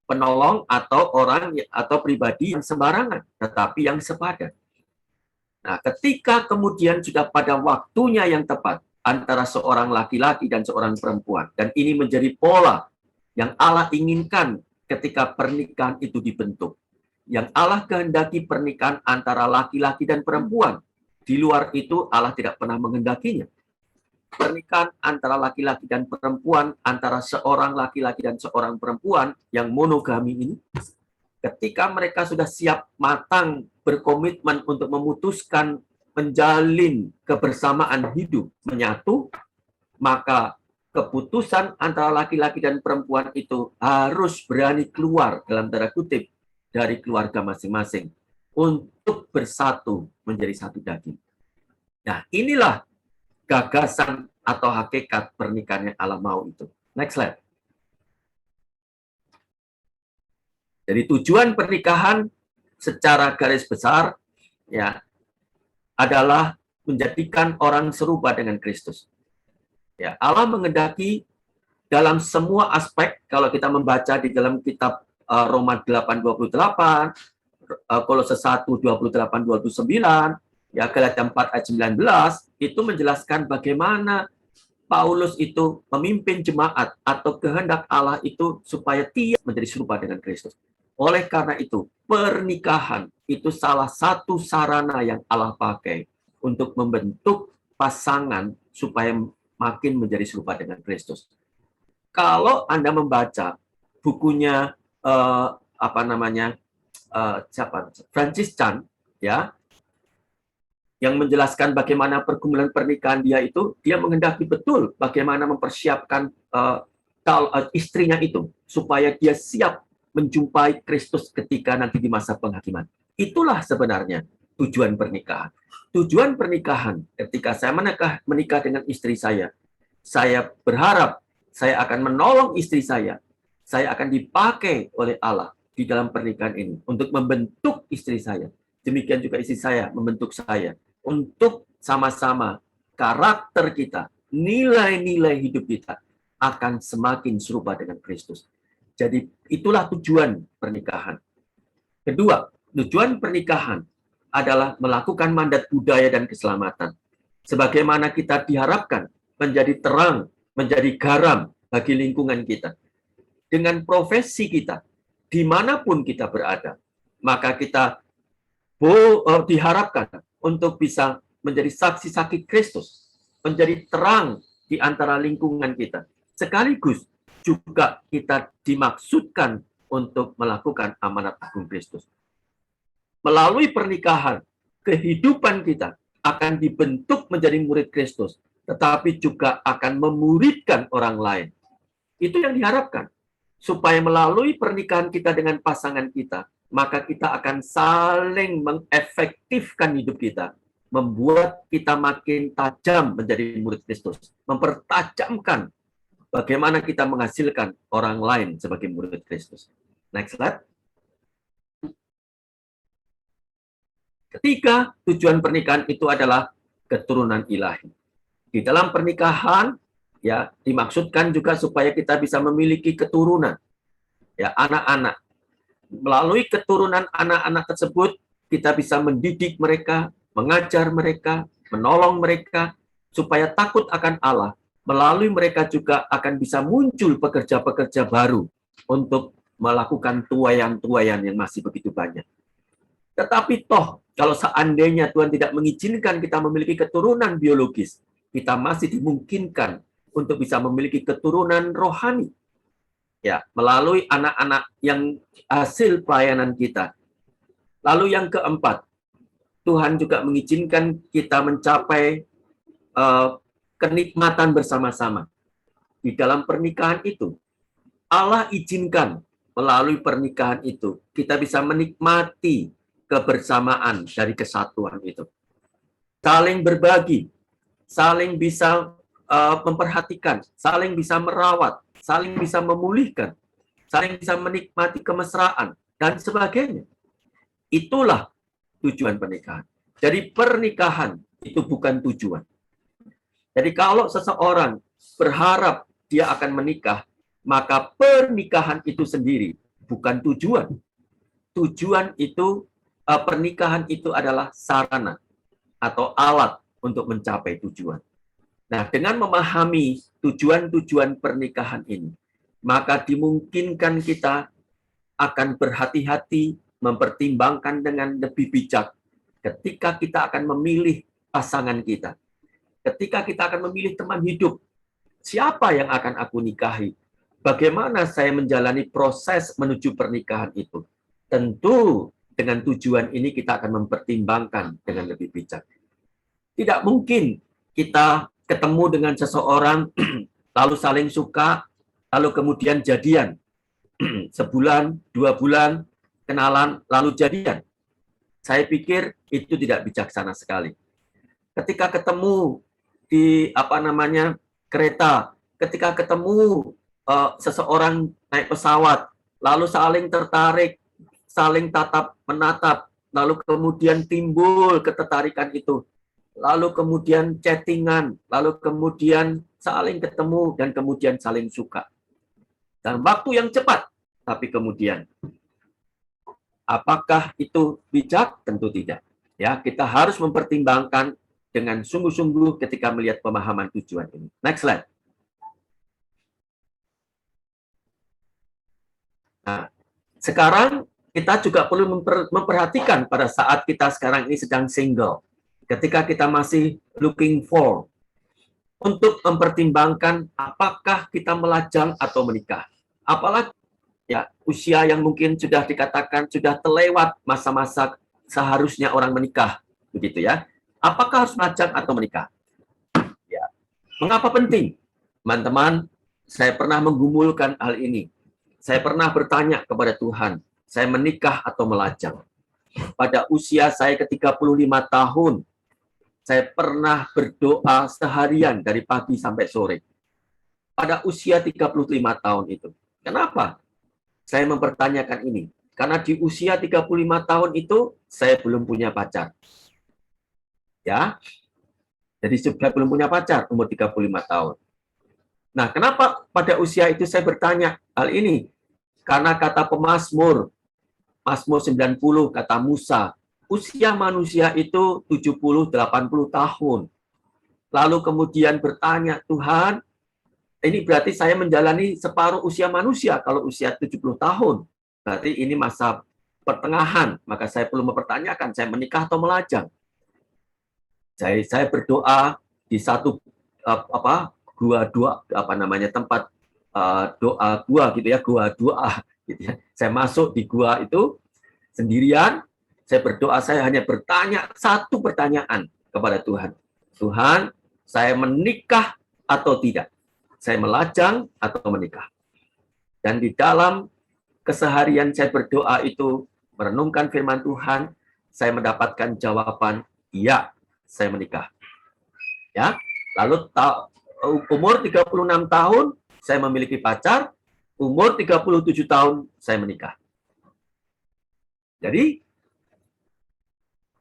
penolong atau orang atau pribadi yang sembarangan, tetapi yang sepadan. Nah, ketika kemudian sudah pada waktunya yang tepat antara seorang laki-laki dan seorang perempuan, dan ini menjadi pola yang Allah inginkan ketika pernikahan itu dibentuk. Yang Allah kehendaki pernikahan antara laki-laki dan perempuan. Di luar itu Allah tidak pernah menghendakinya. Pernikahan antara laki-laki dan perempuan, antara seorang laki-laki dan seorang perempuan yang monogami ini, ketika mereka sudah siap matang berkomitmen untuk memutuskan menjalin kebersamaan hidup menyatu, maka keputusan antara laki-laki dan perempuan itu harus berani keluar dalam tanda kutip dari keluarga masing-masing untuk bersatu menjadi satu daging. Nah, inilah gagasan atau hakikat pernikahan yang Allah mau itu. Next slide. Jadi tujuan pernikahan secara garis besar ya adalah menjadikan orang serupa dengan Kristus. Ya, Allah menghendaki dalam semua aspek, kalau kita membaca di dalam kitab Roma 8:28, Kolose 1:28-29, ya Galatia 4 ayat 19, itu menjelaskan bagaimana Paulus itu memimpin jemaat atau kehendak Allah itu supaya dia menjadi serupa dengan Kristus. Oleh karena itu, pernikahan itu salah satu sarana yang Allah pakai untuk membentuk pasangan supaya makin menjadi serupa dengan Kristus. Kalau Anda membaca bukunya Francis Chan, ya, yang menjelaskan bagaimana pergumulan pernikahan dia itu, dia menghendaki betul bagaimana mempersiapkan istrinya itu supaya dia siap menjumpai Kristus ketika nanti di masa penghakiman. Itulah sebenarnya tujuan pernikahan. Tujuan pernikahan ketika saya menikah dengan istri saya berharap saya akan menolong istri saya akan dipakai oleh Allah di dalam pernikahan ini untuk membentuk istri saya. Demikian juga istri saya membentuk saya untuk sama-sama karakter kita, nilai-nilai hidup kita akan semakin serupa dengan Kristus. Jadi itulah tujuan pernikahan. Kedua, tujuan pernikahan adalah melakukan mandat budaya dan keselamatan. Sebagaimana kita diharapkan menjadi terang, menjadi garam bagi lingkungan kita. Dengan profesi kita, dimanapun kita berada, maka kita diharapkan untuk bisa menjadi saksi-saksi Kristus, menjadi terang di antara lingkungan kita. Sekaligus juga kita dimaksudkan untuk melakukan amanat agung Kristus. Melalui pernikahan, kehidupan kita akan dibentuk menjadi murid Kristus, tetapi juga akan memuridkan orang lain. Itu yang diharapkan. Supaya melalui pernikahan kita dengan pasangan kita, maka kita akan saling mengefektifkan hidup kita, membuat kita makin tajam menjadi murid Kristus, mempertajamkan bagaimana kita menghasilkan orang lain sebagai murid Kristus. Next slide. Ketiga, tujuan pernikahan itu adalah keturunan ilahi. Di dalam pernikahan, Ya, dimaksudkan juga supaya kita bisa memiliki keturunan, ya, anak-anak. Melalui keturunan anak-anak tersebut, kita bisa mendidik mereka, mengajar mereka, menolong mereka, supaya takut akan Allah. Melalui mereka juga akan bisa muncul pekerja-pekerja baru untuk melakukan tuayan-tuayan yang masih begitu banyak. Tetapi toh, kalau seandainya Tuhan tidak mengizinkan kita memiliki keturunan biologis, kita masih dimungkinkan untuk bisa memiliki keturunan rohani. Ya, melalui anak-anak yang hasil pelayanan kita. Lalu yang keempat, Tuhan juga mengizinkan kita mencapai kenikmatan bersama-sama. Di dalam pernikahan itu, Allah izinkan melalui pernikahan itu, kita bisa menikmati kebersamaan dari kesatuan itu. Saling berbagi, saling bisa memperhatikan, saling bisa merawat, saling bisa memulihkan, saling bisa menikmati kemesraan, dan sebagainya. Itulah tujuan pernikahan. Jadi pernikahan itu bukan tujuan. Jadi kalau seseorang berharap dia akan menikah, maka pernikahan itu sendiri bukan tujuan. Tujuan itu, pernikahan itu adalah sarana atau alat untuk mencapai tujuan. Nah, dengan memahami tujuan-tujuan pernikahan ini, maka dimungkinkan kita akan berhati-hati, mempertimbangkan dengan lebih bijak ketika kita akan memilih pasangan kita. Ketika kita akan memilih teman hidup, siapa yang akan aku nikahi? Bagaimana saya menjalani proses menuju pernikahan itu? Tentu dengan tujuan ini kita akan mempertimbangkan dengan lebih bijak. Tidak mungkin kita ketemu dengan seseorang, lalu saling suka, lalu kemudian jadian. Sebulan, 2 bulan, kenalan, lalu jadian. Saya pikir itu tidak bijaksana sekali. Ketika ketemu di kereta, ketika ketemu seseorang naik pesawat, lalu saling tertarik, saling tatap menatap, lalu kemudian timbul ketertarikan itu, lalu kemudian chattingan, lalu kemudian saling ketemu dan kemudian saling suka. Dan waktu yang cepat, tapi kemudian apakah itu bijak? Tentu tidak. Ya, kita harus mempertimbangkan dengan sungguh-sungguh ketika melihat pemahaman tujuan ini. Next slide. Nah, sekarang kita juga perlu memperhatikan pada saat kita sekarang ini sedang single. Ketika kita masih looking for, untuk mempertimbangkan apakah kita melajang atau menikah. Apalagi ya usia yang mungkin sudah dikatakan sudah terlewat masa-masa seharusnya orang menikah, begitu ya. Apakah harus melajang atau menikah? Ya. Mengapa penting? Teman-teman, saya pernah menggumulkan hal ini. Saya pernah bertanya kepada Tuhan, saya menikah atau melajang? Pada usia saya ke-35 tahun, saya pernah berdoa seharian dari pagi sampai sore. Pada usia 35 tahun itu. Kenapa? Saya mempertanyakan ini. Karena di usia 35 tahun itu, saya belum punya pacar. Ya, jadi saya belum punya pacar, umur 35 tahun. Nah, kenapa pada usia itu saya bertanya hal ini? Karena kata pemazmur, Mazmur 90, kata Musa, usia manusia itu 70-80 tahun. Lalu kemudian bertanya, Tuhan, ini berarti saya menjalani separuh usia manusia kalau usia 70 tahun. Berarti ini masa pertengahan, maka saya perlu mempertanyakan, saya menikah atau melajang. Saya berdoa di satu tempat doa gua gitu ya, gua doa gitu ya. Saya masuk di gua itu sendirian, saya berdoa, saya hanya bertanya satu pertanyaan kepada Tuhan. Tuhan, saya menikah atau tidak? Saya melajang atau menikah? Dan di dalam keseharian saya berdoa itu, merenungkan firman Tuhan, saya mendapatkan jawaban, iya, saya menikah. Ya, lalu umur 36 tahun, saya memiliki pacar, umur 37 tahun, saya menikah. Jadi,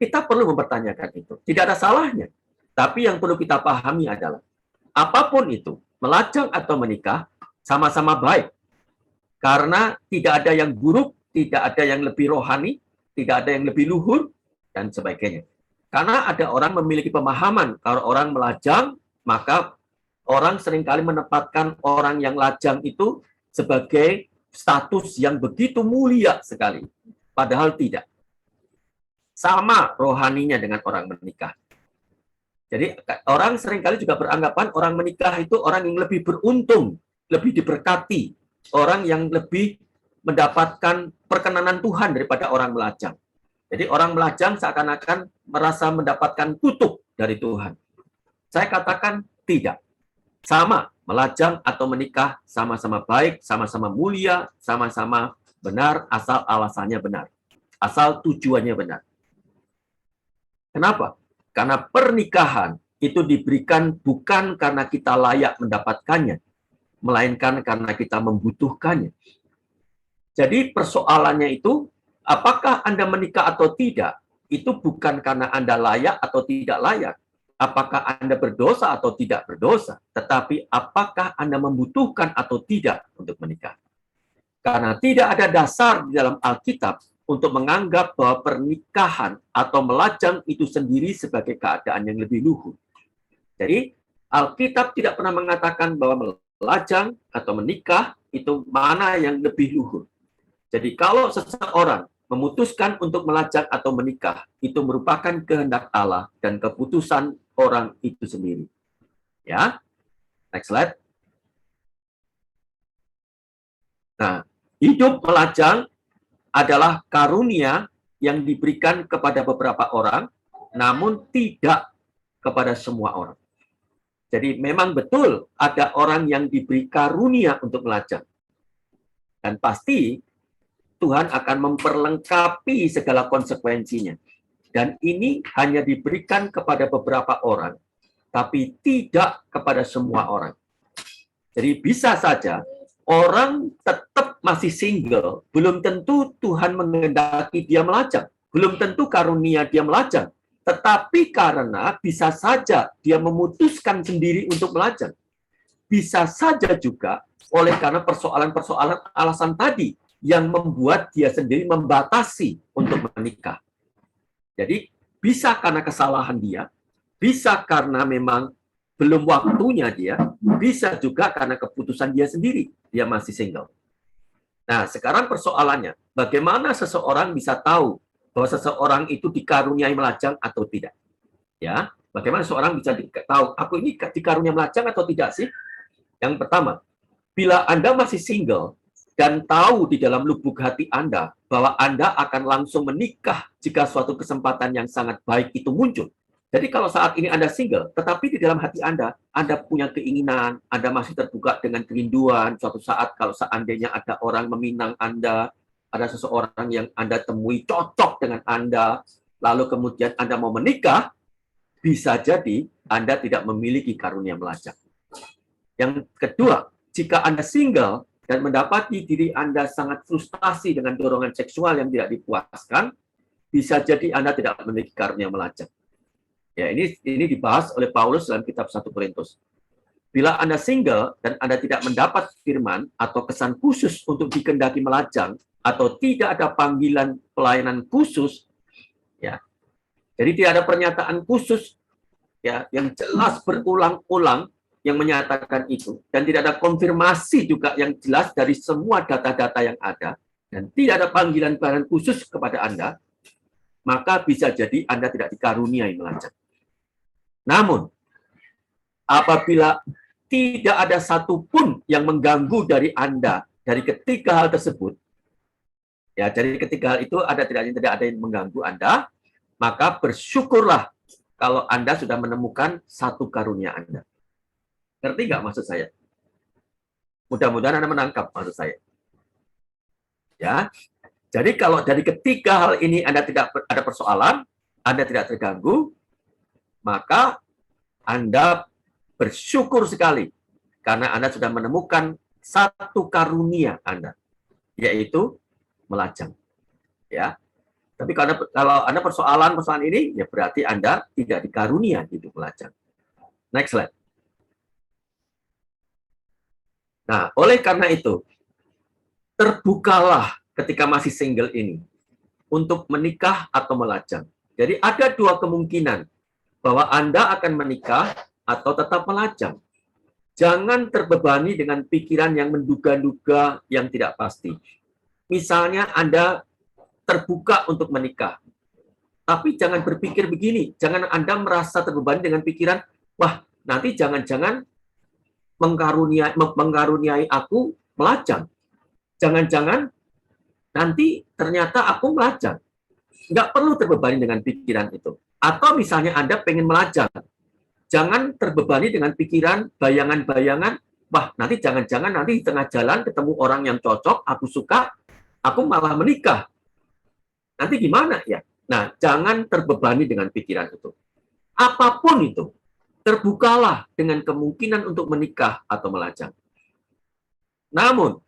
kita perlu mempertanyakan itu. Tidak ada salahnya. Tapi yang perlu kita pahami adalah, apapun itu, melajang atau menikah sama-sama baik. Karena tidak ada yang buruk, tidak ada yang lebih rohani, tidak ada yang lebih luhur, dan sebagainya. Karena ada orang memiliki pemahaman, kalau orang melajang, maka orang seringkali menempatkan orang yang lajang itu sebagai status yang begitu mulia sekali. Padahal tidak. Sama rohaninya dengan orang menikah. Jadi orang seringkali juga beranggapan orang menikah itu orang yang lebih beruntung, lebih diberkati, orang yang lebih mendapatkan perkenanan Tuhan daripada orang melajang. Jadi orang melajang seakan-akan merasa mendapatkan kutuk dari Tuhan. Saya katakan tidak. Sama, melajang atau menikah sama-sama baik, sama-sama mulia, sama-sama benar, asal alasannya benar. Asal tujuannya benar. Kenapa? Karena pernikahan itu diberikan bukan karena kita layak mendapatkannya, melainkan karena kita membutuhkannya. Jadi persoalannya itu, apakah Anda menikah atau tidak, itu bukan karena Anda layak atau tidak layak. Apakah Anda berdosa atau tidak berdosa, tetapi apakah Anda membutuhkan atau tidak untuk menikah. Karena tidak ada dasar di dalam Alkitab untuk menganggap bahwa pernikahan atau melajang itu sendiri sebagai keadaan yang lebih luhur. Jadi, Alkitab tidak pernah mengatakan bahwa melajang atau menikah itu mana yang lebih luhur. Jadi, kalau seseorang memutuskan untuk melajang atau menikah, itu merupakan kehendak Allah dan keputusan orang itu sendiri. Ya, next slide. Nah, hidup melajang adalah karunia yang diberikan kepada beberapa orang, namun tidak kepada semua orang. Jadi memang betul ada orang yang diberi karunia untuk melajang. Dan pasti Tuhan akan memperlengkapi segala konsekuensinya. Dan ini hanya diberikan kepada beberapa orang, tapi tidak kepada semua orang. Jadi bisa saja orang tetap masih single, belum tentu Tuhan menghendaki dia melajang. Belum tentu karunia dia melajang. Tetapi karena bisa saja dia memutuskan sendiri untuk melajang. Bisa saja juga oleh karena persoalan-persoalan alasan tadi yang membuat dia sendiri membatasi untuk menikah. Jadi bisa karena kesalahan dia, bisa karena memang belum waktunya dia, bisa juga karena keputusan dia sendiri, dia masih single. Nah, sekarang persoalannya, bagaimana seseorang bisa tahu bahwa seseorang itu dikaruniai melajang atau tidak? Ya, bagaimana seseorang bisa tahu, aku ini dikaruniai melajang atau tidak sih? Yang pertama, bila Anda masih single dan tahu di dalam lubuk hati Anda bahwa Anda akan langsung menikah jika suatu kesempatan yang sangat baik itu muncul. Jadi kalau saat ini Anda single, tetapi di dalam hati Anda punya keinginan, Anda masih terbuka dengan kerinduan, suatu saat kalau seandainya ada orang meminang Anda, ada seseorang yang Anda temui cocok dengan Anda, lalu kemudian Anda mau menikah, bisa jadi Anda tidak memiliki karunia melajang. Yang kedua, jika Anda single dan mendapati diri Anda sangat frustasi dengan dorongan seksual yang tidak dipuaskan, bisa jadi Anda tidak memiliki karunia melajang. Ya, ini dibahas oleh Paulus dalam kitab 1 Korintus. Bila Anda single dan Anda tidak mendapat firman atau kesan khusus untuk dikehendaki melajang atau tidak ada panggilan pelayanan khusus, ya. Jadi tidak ada pernyataan khusus ya yang jelas berulang-ulang yang menyatakan itu dan tidak ada konfirmasi juga yang jelas dari semua data-data yang ada dan tidak ada panggilan pelayanan khusus kepada Anda, maka bisa jadi Anda tidak dikaruniai melajang. Namun, apabila tidak ada satupun yang mengganggu dari Anda dari ketiga hal tersebut, ya dari ketiga hal itu tidak ada yang mengganggu Anda, maka bersyukurlah kalau Anda sudah menemukan satu karunia Anda. Ngerti nggak maksud saya? Mudah-mudahan Anda menangkap maksud saya. Ya, jadi kalau dari ketiga hal ini Anda tidak ada persoalan, Anda tidak terganggu, maka Anda bersyukur sekali karena Anda sudah menemukan satu karunia Anda, yaitu melajang. Ya, tapi kalau Anda persoalan ini, ya berarti Anda tidak dikarunia hidup melajang. Next slide. Nah, oleh karena itu, terbukalah ketika masih single ini untuk menikah atau melajang. Jadi ada dua kemungkinan bahwa Anda akan menikah atau tetap melajang. Jangan terbebani dengan pikiran yang menduga-duga yang tidak pasti. Misalnya Anda terbuka untuk menikah, tapi jangan berpikir begini, jangan Anda merasa terbebani dengan pikiran, wah nanti jangan-jangan mengkaruniai aku melajang. Jangan-jangan nanti ternyata aku melajang. Nggak perlu terbebani dengan pikiran itu. Atau misalnya Anda pengen melajang, jangan terbebani dengan pikiran, bayangan-bayangan, wah nanti jangan-jangan nanti di tengah jalan ketemu orang yang cocok, aku suka, aku malah menikah. Nanti gimana ya? Nah, jangan terbebani dengan pikiran itu. Apapun itu, terbukalah dengan kemungkinan untuk menikah atau melajang. Namun,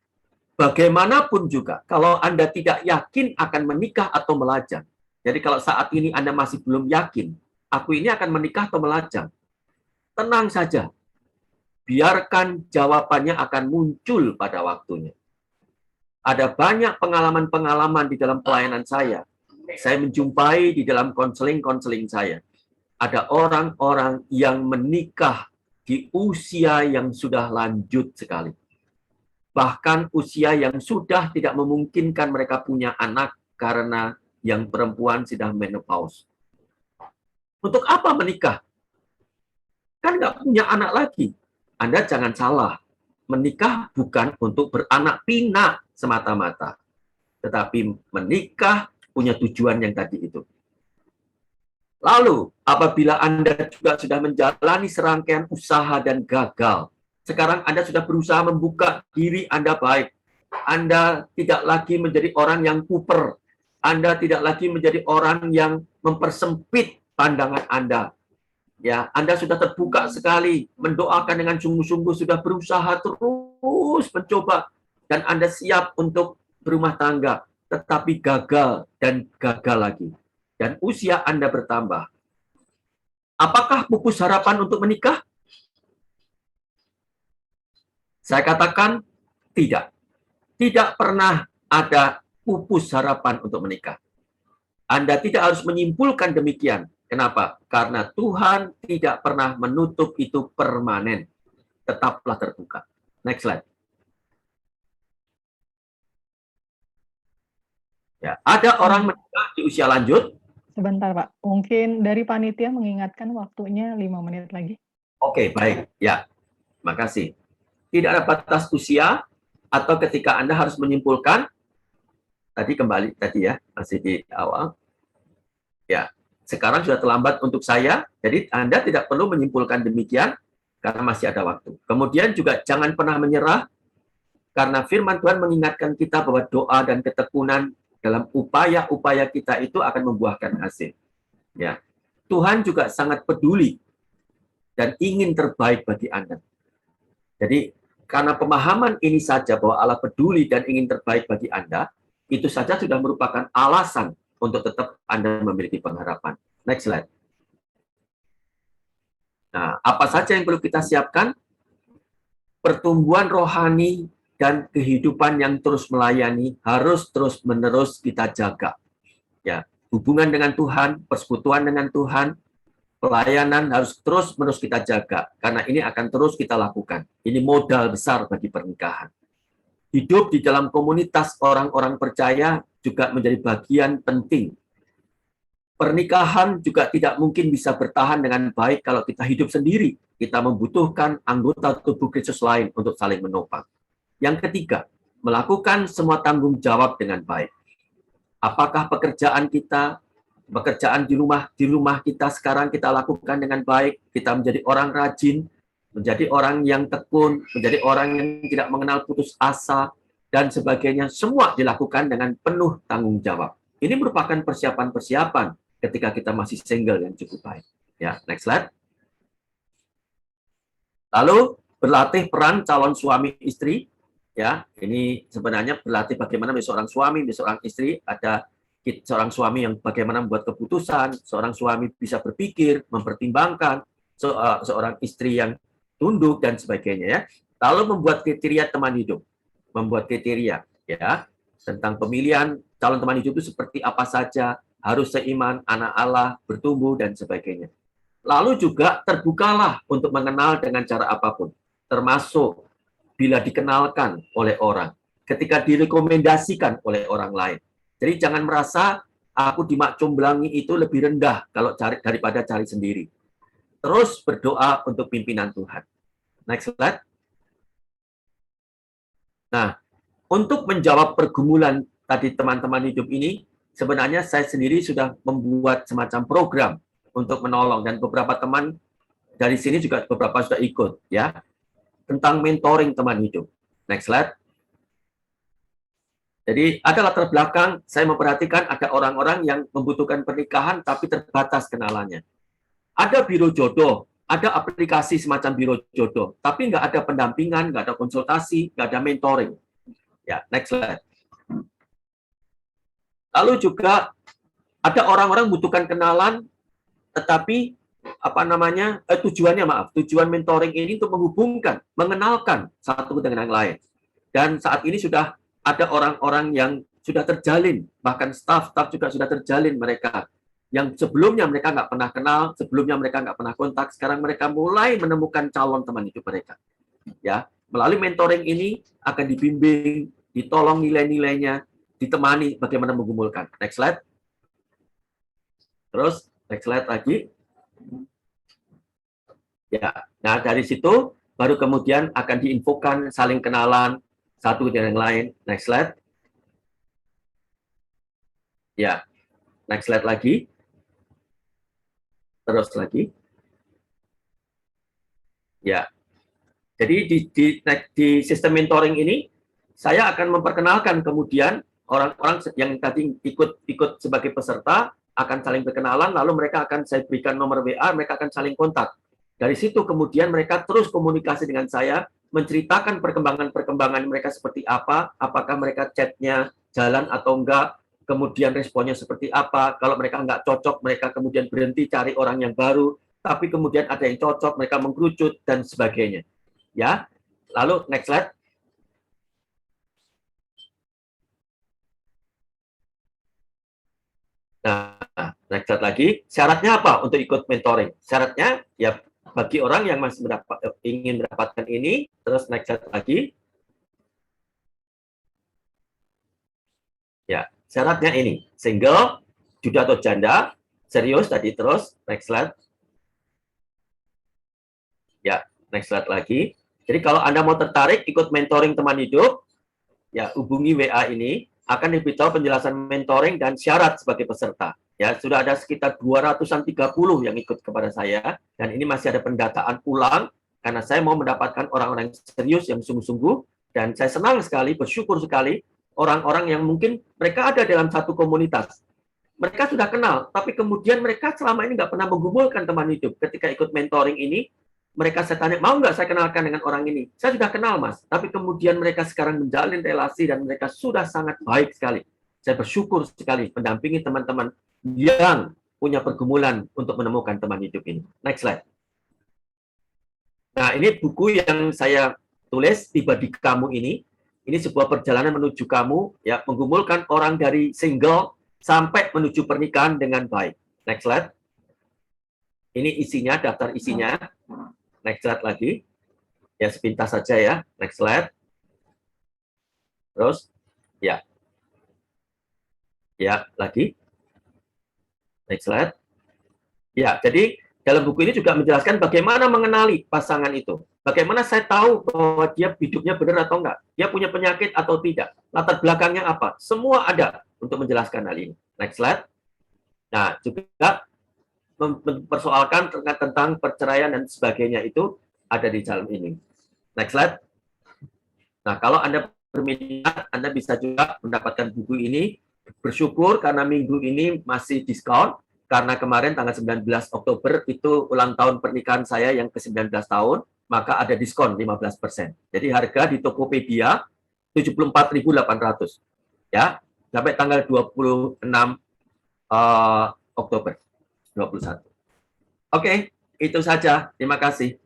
bagaimanapun juga, kalau Anda tidak yakin akan menikah atau melajang, jadi kalau saat ini Anda masih belum yakin, aku ini akan menikah atau melajang, tenang saja. Biarkan jawabannya akan muncul pada waktunya. Ada banyak pengalaman-pengalaman di dalam pelayanan saya. Saya menjumpai di dalam konseling-konseling saya. Ada orang-orang yang menikah di usia yang sudah lanjut sekali. Bahkan usia yang sudah tidak memungkinkan mereka punya anak karena yang perempuan sudah menopause. Untuk apa menikah? Kan nggak punya anak lagi. Anda jangan salah. Menikah bukan untuk beranak pinak semata-mata. Tetapi menikah punya tujuan yang tadi itu. Lalu, apabila Anda juga sudah menjalani serangkaian usaha dan gagal, sekarang Anda sudah berusaha membuka diri Anda baik. Anda tidak lagi menjadi orang yang kuper. Anda tidak lagi menjadi orang yang mempersempit pandangan Anda. Ya, Anda sudah terbuka sekali, mendoakan dengan sungguh-sungguh, sudah berusaha terus mencoba, dan Anda siap untuk berumah tangga, tetapi gagal dan gagal lagi. Dan usia Anda bertambah. Apakah pupus harapan untuk menikah? Saya katakan tidak. Tidak pernah ada pupus harapan untuk menikah. Anda tidak harus menyimpulkan demikian. Kenapa? Karena Tuhan tidak pernah menutup itu permanen. Tetaplah terbuka. Next slide. Ya, ada orang menikah di usia lanjut. Sebentar Pak, mungkin dari panitia mengingatkan waktunya 5 menit lagi. Oke, baik. Ya, makasih. Tidak ada batas usia atau ketika Anda harus menyimpulkan, tadi kembali tadi ya, masih di awal. Ya, sekarang sudah terlambat untuk saya, jadi Anda tidak perlu menyimpulkan demikian karena masih ada waktu. Kemudian juga jangan pernah menyerah karena firman Tuhan mengingatkan kita bahwa doa dan ketekunan dalam upaya-upaya kita itu akan membuahkan hasil. Ya, Tuhan juga sangat peduli dan ingin terbaik bagi Anda. Jadi karena pemahaman ini saja bahwa Allah peduli dan ingin terbaik bagi Anda, itu saja sudah merupakan alasan untuk tetap Anda memiliki pengharapan. Next slide. Nah, apa saja yang perlu kita siapkan? Pertumbuhan rohani dan kehidupan yang terus melayani harus terus-menerus kita jaga. Ya, hubungan dengan Tuhan, persekutuan dengan Tuhan, pelayanan harus terus-menerus kita jaga karena ini akan terus kita lakukan. Ini modal besar bagi pernikahan. Hidup di dalam komunitas orang-orang percaya juga menjadi bagian penting. Pernikahan juga tidak mungkin bisa bertahan dengan baik kalau kita hidup sendiri. Kita membutuhkan anggota tubuh Kristus lain untuk saling menopang. Yang ketiga, melakukan semua tanggung jawab dengan baik. Apakah pekerjaan kita, pekerjaan di rumah kita sekarang kita lakukan dengan baik, kita menjadi orang rajin, menjadi orang yang tekun, menjadi orang yang tidak mengenal putus asa, dan sebagainya, semua dilakukan dengan penuh tanggung jawab. Ini merupakan persiapan-persiapan ketika kita masih single yang cukup baik. Ya, next slide. Lalu, berlatih peran calon suami istri. Ya, ini sebenarnya berlatih bagaimana menjadi seorang suami, menjadi seorang istri. Ada seorang suami yang bagaimana membuat keputusan, seorang suami bisa berpikir, mempertimbangkan, seorang istri yang tunduk dan sebagainya ya. Lalu membuat kriteria teman hidup. Membuat kriteria ya tentang pemilihan calon teman hidup itu seperti apa saja, harus seiman, anak Allah, bertumbuh, dan sebagainya. Lalu juga terbukalah untuk mengenal dengan cara apapun, termasuk bila dikenalkan oleh orang, ketika direkomendasikan oleh orang lain. Jadi jangan merasa aku dimakcumbelangi itu lebih rendah kalau daripada cari sendiri. Terus berdoa untuk pimpinan Tuhan. Next slide. Nah, untuk menjawab pergumulan tadi teman-teman hidup ini, sebenarnya saya sendiri sudah membuat semacam program untuk menolong, dan beberapa teman dari sini juga beberapa sudah ikut ya, tentang mentoring teman hidup. Next slide. Jadi ada latar belakang, saya memperhatikan ada orang-orang yang membutuhkan pernikahan tapi terbatas kenalannya. Ada biro jodoh, ada aplikasi semacam biro jodoh, tapi nggak ada pendampingan, nggak ada konsultasi, nggak ada mentoring. Ya, next slide. Lalu juga ada orang-orang membutuhkan kenalan, tetapi tujuan mentoring ini untuk menghubungkan, mengenalkan satu dengan yang lain. Dan saat ini sudah ada orang-orang yang sudah terjalin, bahkan staff-staff juga sudah terjalin mereka. Yang sebelumnya mereka nggak pernah kenal, sebelumnya mereka nggak pernah kontak, sekarang mereka mulai menemukan calon teman hidup mereka. Ya, melalui mentoring ini akan dibimbing, ditolong nilai-nilainya, ditemani bagaimana menggumulkan. Next slide. Terus, next slide lagi. Ya, nah dari situ baru kemudian akan diinfokan, saling kenalan satu dengan yang lain. Next slide. Ya, next slide lagi. Terus lagi. Ya, jadi di sistem mentoring ini saya akan memperkenalkan kemudian orang-orang yang tadi ikut sebagai peserta akan saling berkenalan, lalu mereka akan saya berikan nomor WA, mereka akan saling kontak. Dari situ kemudian mereka terus komunikasi dengan saya, menceritakan perkembangan mereka seperti apa, apakah mereka chatnya jalan atau enggak, kemudian responnya seperti apa. Kalau mereka enggak cocok, mereka kemudian berhenti cari orang yang baru, tapi kemudian ada yang cocok, mereka mengkerucut, dan sebagainya. Ya, lalu next slide. Nah, next slide lagi. Syaratnya apa untuk ikut mentoring? Syaratnya ya bagi orang yang masih ingin mendapatkan ini, terus next slide lagi. Ya, syaratnya ini, single, duda atau janda, serius tadi, terus next slide. Ya, next slide lagi. Jadi kalau Anda mau tertarik ikut mentoring teman hidup, ya hubungi WA ini, akan diberitahu penjelasan mentoring dan syarat sebagai peserta. Ya, sudah ada sekitar 230 yang ikut kepada saya, dan ini masih ada pendataan ulang, karena saya mau mendapatkan orang-orang serius yang sungguh-sungguh, dan saya senang sekali, bersyukur sekali, orang-orang yang mungkin mereka ada dalam satu komunitas. Mereka sudah kenal, tapi kemudian mereka selama ini nggak pernah menggumulkan teman hidup. Ketika ikut mentoring ini, mereka saya tanya, mau nggak saya kenalkan dengan orang ini? Saya sudah kenal, Mas. Tapi kemudian mereka sekarang menjalin relasi dan mereka sudah sangat baik sekali. Saya bersyukur sekali mendampingi teman-teman yang punya pergumulan untuk menemukan teman hidup ini. Next slide. Nah, ini buku yang saya tulis, Tiba di Kamu ini. Ini sebuah perjalanan menuju kamu, ya, menggumulkan orang dari single sampai menuju pernikahan dengan baik. Next slide. Ini isinya, daftar isinya. Next slide lagi. Ya, sepintas saja ya. Next slide. Terus, ya. Ya, lagi. Next slide. Ya, jadi dalam buku ini juga menjelaskan bagaimana mengenali pasangan itu. Bagaimana saya tahu bahwa dia hidupnya benar atau enggak. Dia punya penyakit atau tidak. Latar belakangnya apa. Semua ada untuk menjelaskan hal ini. Next slide. Nah, juga mempersoalkan tentang perceraian dan sebagainya itu ada di dalam ini. Next slide. Nah, kalau Anda berminat, Anda bisa juga mendapatkan buku ini. Bersyukur karena minggu ini masih diskon, karena kemarin tanggal 19 Oktober itu ulang tahun pernikahan saya yang ke-19 tahun, maka ada diskon 15%. Jadi harga di Tokopedia 74.800. Ya, sampai tanggal 26 Oktober 21. Oke, itu saja. Terima kasih.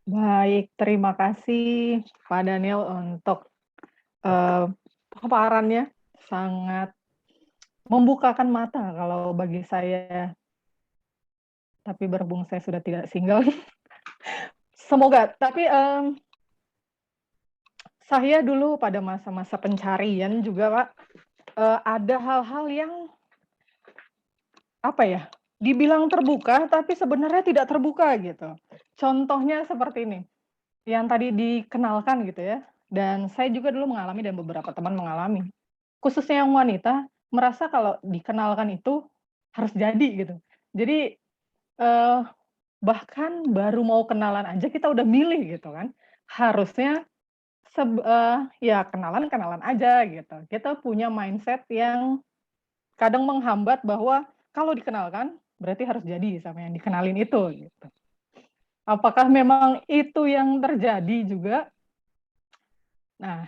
Baik, terima kasih Pak Daniel untuk paparannya. Sangat membukakan mata kalau bagi saya, tapi berhubung saya sudah tidak single. Semoga, tapi saya dulu pada masa-masa pencarian juga, Pak, ada hal-hal yang apa ya, dibilang terbuka, tapi sebenarnya tidak terbuka gitu. Contohnya seperti ini, yang tadi dikenalkan gitu ya, dan saya juga dulu mengalami dan beberapa teman mengalami. Khususnya yang wanita, merasa kalau dikenalkan itu harus jadi gitu. Jadi, eee, bahkan baru mau kenalan aja kita udah milih gitu kan. Harusnya ya kenalan-kenalan aja gitu. Kita punya mindset yang kadang menghambat bahwa kalau dikenalkan, berarti harus jadi sama yang dikenalin itu, gitu. Apakah memang itu yang terjadi juga? Nah,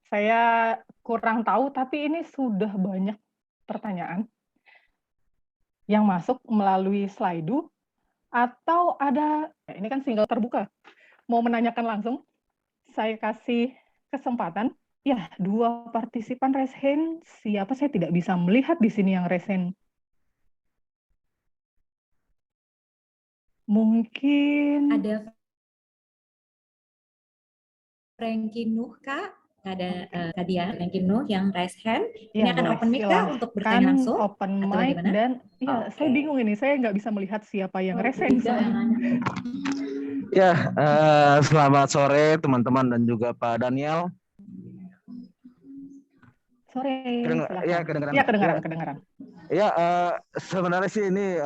saya kurang tahu, tapi ini sudah banyak pertanyaan yang masuk melalui Slido atau ada ini kan single terbuka, mau menanyakan langsung, saya kasih kesempatan. Ya, 2 partisipan raise hand, siapa saya tidak bisa melihat di sini yang raise hand. Mungkin Ada Frankie Nuh, Kak. Ada Kak Dia, Frankie Nuh yang raise hand. Ini ya akan boleh, open mic, Kak, untuk bertanya silahkan langsung? open Atau mic bagaimana? dan ya saya Oke. bingung ini, saya nggak bisa melihat siapa yang raise hand. Tiga yang nanya. Ya, selamat sore teman-teman dan juga Pak Daniel. Sore, silakan. Ya, kedengeran. Ya, kedengaran. Ya, sebenarnya sih ini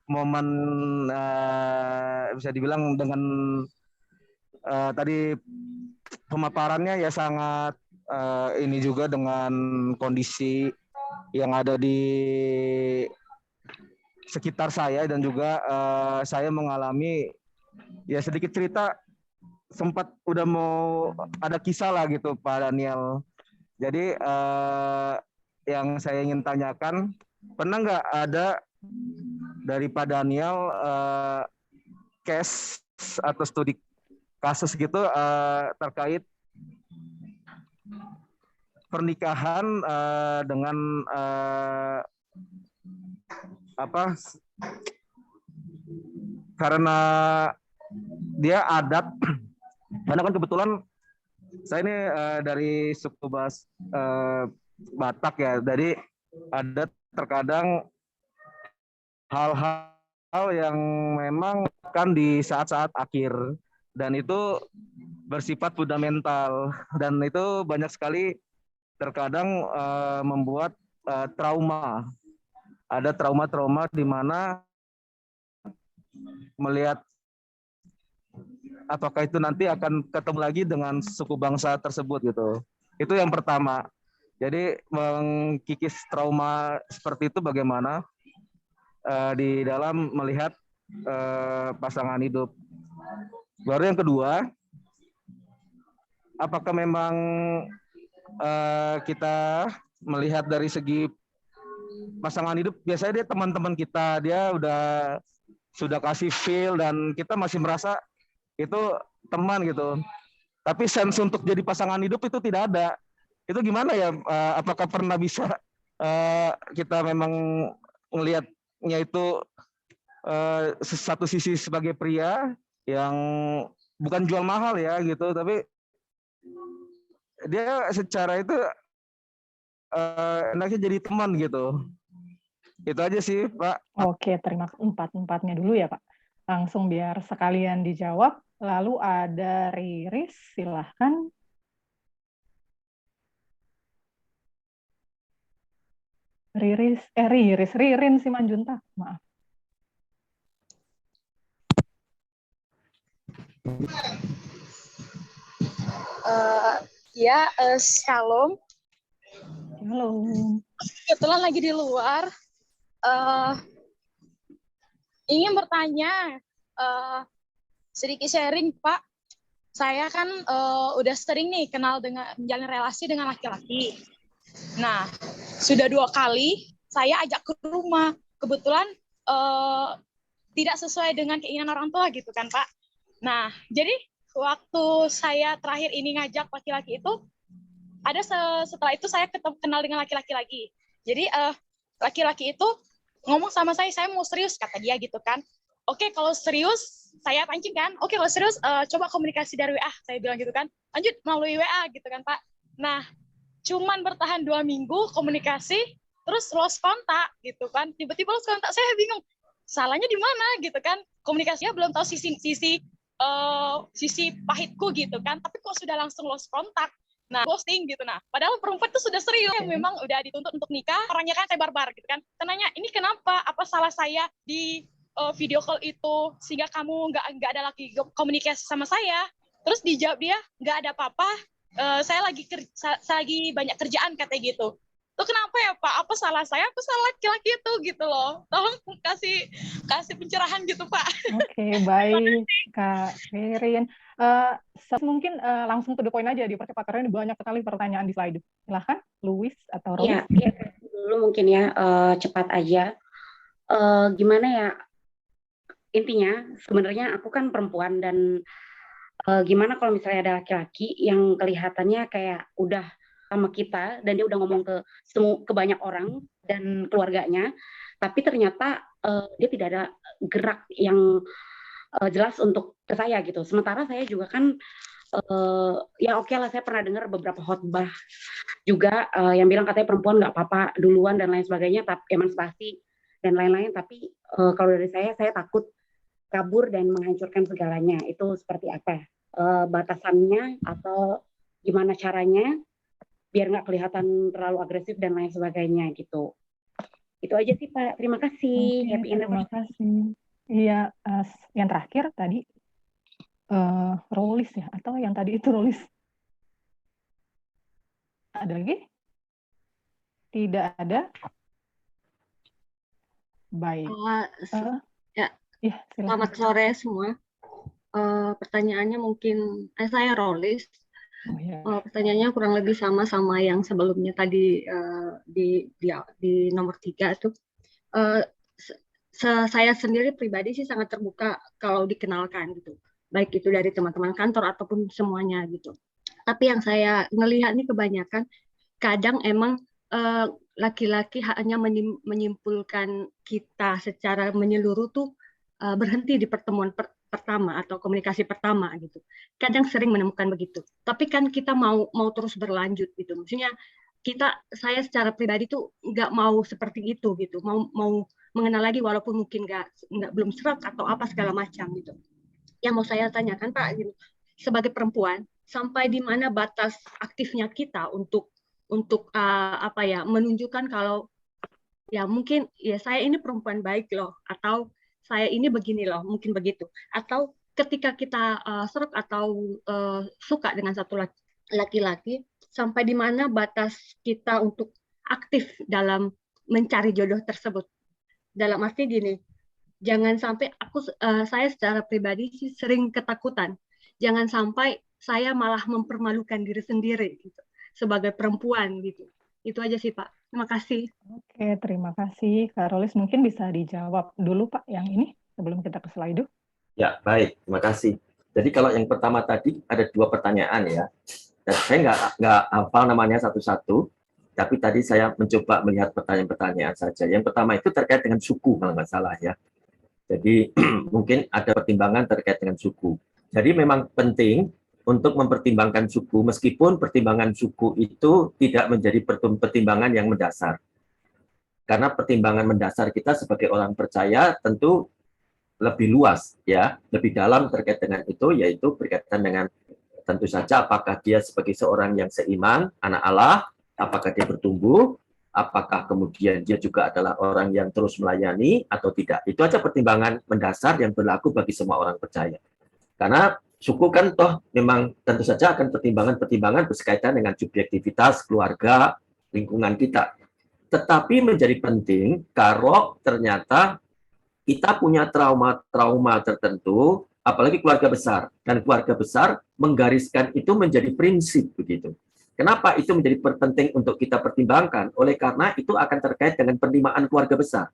momen bisa dibilang dengan tadi pemaparannya ya sangat ini juga dengan kondisi yang ada di sekitar saya dan juga saya mengalami ya sedikit cerita, sempat udah mau ada kisah lah gitu Pak Daniel. Jadi yang saya ingin tanyakan, pernah nggak ada dari Pak Daniel case atau studi kasus gitu terkait pernikahan dengan karena dia adat, karena kan kebetulan saya ini dari suku Batak ya, jadi ada terkadang hal-hal yang memang kan di saat-saat akhir dan itu bersifat fundamental dan itu banyak sekali terkadang membuat trauma. Ada trauma-trauma di mana melihat apakah itu nanti akan ketemu lagi dengan suku bangsa tersebut gitu. Itu yang pertama. Jadi mengkikis trauma seperti itu bagaimana di dalam melihat pasangan hidup. Baru yang kedua, apakah memang kita melihat dari segi pasangan hidup, biasanya dia teman-teman kita, dia sudah kasih feel dan kita masih merasa itu teman gitu. Tapi sense untuk jadi pasangan hidup itu tidak ada. Itu gimana ya? Apakah pernah bisa kita memang ngelihatnya itu satu sisi sebagai pria yang bukan jual mahal ya gitu, tapi dia secara itu enaknya jadi teman gitu. Itu aja sih, Pak. Oke, terima kasih. Empatnya dulu ya, Pak. Langsung biar sekalian dijawab. Lalu ada Riris, silahkan. Ririn Simanjuntak, maaf. Shalom. Halo. Kebetulan lagi di luar. Ingin bertanya, sedikit sharing, Pak. Saya kan udah sering nih menjalin relasi dengan laki-laki. Nah, sudah 2 kali saya ajak ke rumah. Kebetulan tidak sesuai dengan keinginan orang tua gitu kan, Pak. Nah, jadi waktu saya terakhir ini ngajak laki-laki itu, ada setelah itu saya kenal dengan laki-laki lagi. Jadi laki-laki itu ngomong sama saya mau serius, kata dia gitu kan. Oke, kalau serius, saya pancing kan. Oke, kalau serius, coba komunikasi dari WA, saya bilang gitu kan. Lanjut melalui WA gitu kan, Pak. Nah, cuman bertahan 2 minggu komunikasi, terus lost kontak gitu kan. Tiba-tiba lost kontak, saya bingung. Salahnya di mana gitu kan. Komunikasinya belum tahu sisi pahitku gitu kan. Tapi kok sudah langsung lost kontak. Nah, ghosting gitu. Nah, padahal perempuan itu sudah serius, yang memang udah dituntut untuk nikah, orangnya kan saya barbar gitu kan. Tanya, ini kenapa? Apa salah saya di video call itu sehingga kamu nggak ada lagi komunikasi sama saya? Terus dijawab dia, nggak ada apa-apa. Saya lagi banyak kerjaan, katanya gitu. Tuh kenapa ya Pak? Apa salah saya? Apa salah laki-laki itu gitu loh? Tolong kasih pencerahan gitu Pak. Oke, baik Kak Ririn. Mungkin langsung to the point aja, dipercepat karena ini banyak sekali pertanyaan di slide. Silahkan, Louis atau Rose. Ya, dulu mungkin ya, cepat aja. Gimana ya, intinya sebenarnya aku kan perempuan dan gimana kalau misalnya ada laki-laki yang kelihatannya kayak udah sama kita dan dia udah ngomong ke banyak orang dan keluarganya, tapi ternyata dia tidak ada gerak yang jelas untuk ke saya gitu. Sementara saya juga kan ya oke lah, saya pernah dengar beberapa khotbah juga yang bilang katanya perempuan nggak apa-apa duluan dan lain sebagainya, tapi emansipasi dan lain-lain. Tapi kalau dari saya takut kabur dan menghancurkan segalanya. Itu seperti apa batasannya atau gimana caranya biar nggak kelihatan terlalu agresif dan lain sebagainya gitu. Itu aja sih Pak. Terima kasih. Oke, Happy terima anniversary. kasih. Iya, yang terakhir tadi Rolis ya, atau yang tadi itu Rolis? Ada lagi? Tidak ada? Baik. Ya, Ya, silakan. selamat sore semua. Pertanyaannya mungkin saya Rolis. Oh, ya. Pertanyaannya kurang lebih sama yang sebelumnya tadi di nomor 3 tuh. Saya sendiri pribadi sih sangat terbuka kalau dikenalkan gitu, baik itu dari teman-teman kantor ataupun semuanya gitu. Tapi yang saya ngelihat nih kebanyakan kadang emang laki-laki hanya menyimpulkan kita secara menyeluruh tuh berhenti di pertemuan pertama atau komunikasi pertama gitu. Kadang sering menemukan begitu. Tapi kan kita mau terus berlanjut gitu. Maksudnya saya secara pribadi tuh nggak mau seperti itu gitu. Mau mengenal lagi walaupun mungkin nggak belum serak atau apa segala macam gitu. Yang mau saya tanyakan Pak gitu, sebagai perempuan sampai di mana batas aktifnya kita untuk menunjukkan kalau ya mungkin ya saya ini perempuan baik loh, atau saya ini begini loh, mungkin begitu. Atau ketika kita serak atau suka dengan satu laki-laki, sampai di mana batas kita untuk aktif dalam mencari jodoh tersebut. Dalam arti gini, jangan sampai saya secara pribadi sih sering ketakutan. Jangan sampai saya malah mempermalukan diri sendiri gitu, sebagai perempuan gitu. Itu aja sih Pak. Terima kasih. Oke, terima kasih Kak Rolis. Mungkin bisa dijawab dulu Pak yang ini sebelum kita ke slide. Ya, baik. Terima kasih. Jadi kalau yang pertama tadi ada 2 pertanyaan ya. Dan saya nggak hafal namanya satu-satu, tapi tadi saya mencoba melihat pertanyaan-pertanyaan saja. Yang pertama itu terkait dengan suku, kalau nggak salah ya. Jadi mungkin ada pertimbangan terkait dengan suku. Jadi memang penting untuk mempertimbangkan suku, meskipun pertimbangan suku itu tidak menjadi pertimbangan yang mendasar. Karena pertimbangan mendasar kita sebagai orang percaya tentu lebih luas, ya, lebih dalam terkait dengan itu, yaitu berkaitan dengan tentu saja apakah dia sebagai seorang yang seiman, anak Allah, apakah dia bertumbuh, apakah kemudian dia juga adalah orang yang terus melayani atau tidak. Itu aja pertimbangan mendasar yang berlaku bagi semua orang percaya. Karena suku kan toh memang tentu saja akan pertimbangan-pertimbangan berkaitan dengan subjektivitas keluarga, lingkungan kita. Tetapi menjadi penting kalau ternyata kita punya trauma-trauma tertentu, apalagi keluarga besar. Dan keluarga besar menggariskan itu menjadi prinsip begitu. Kenapa itu menjadi penting untuk kita pertimbangkan? Oleh karena itu akan terkait dengan penerimaan keluarga besar.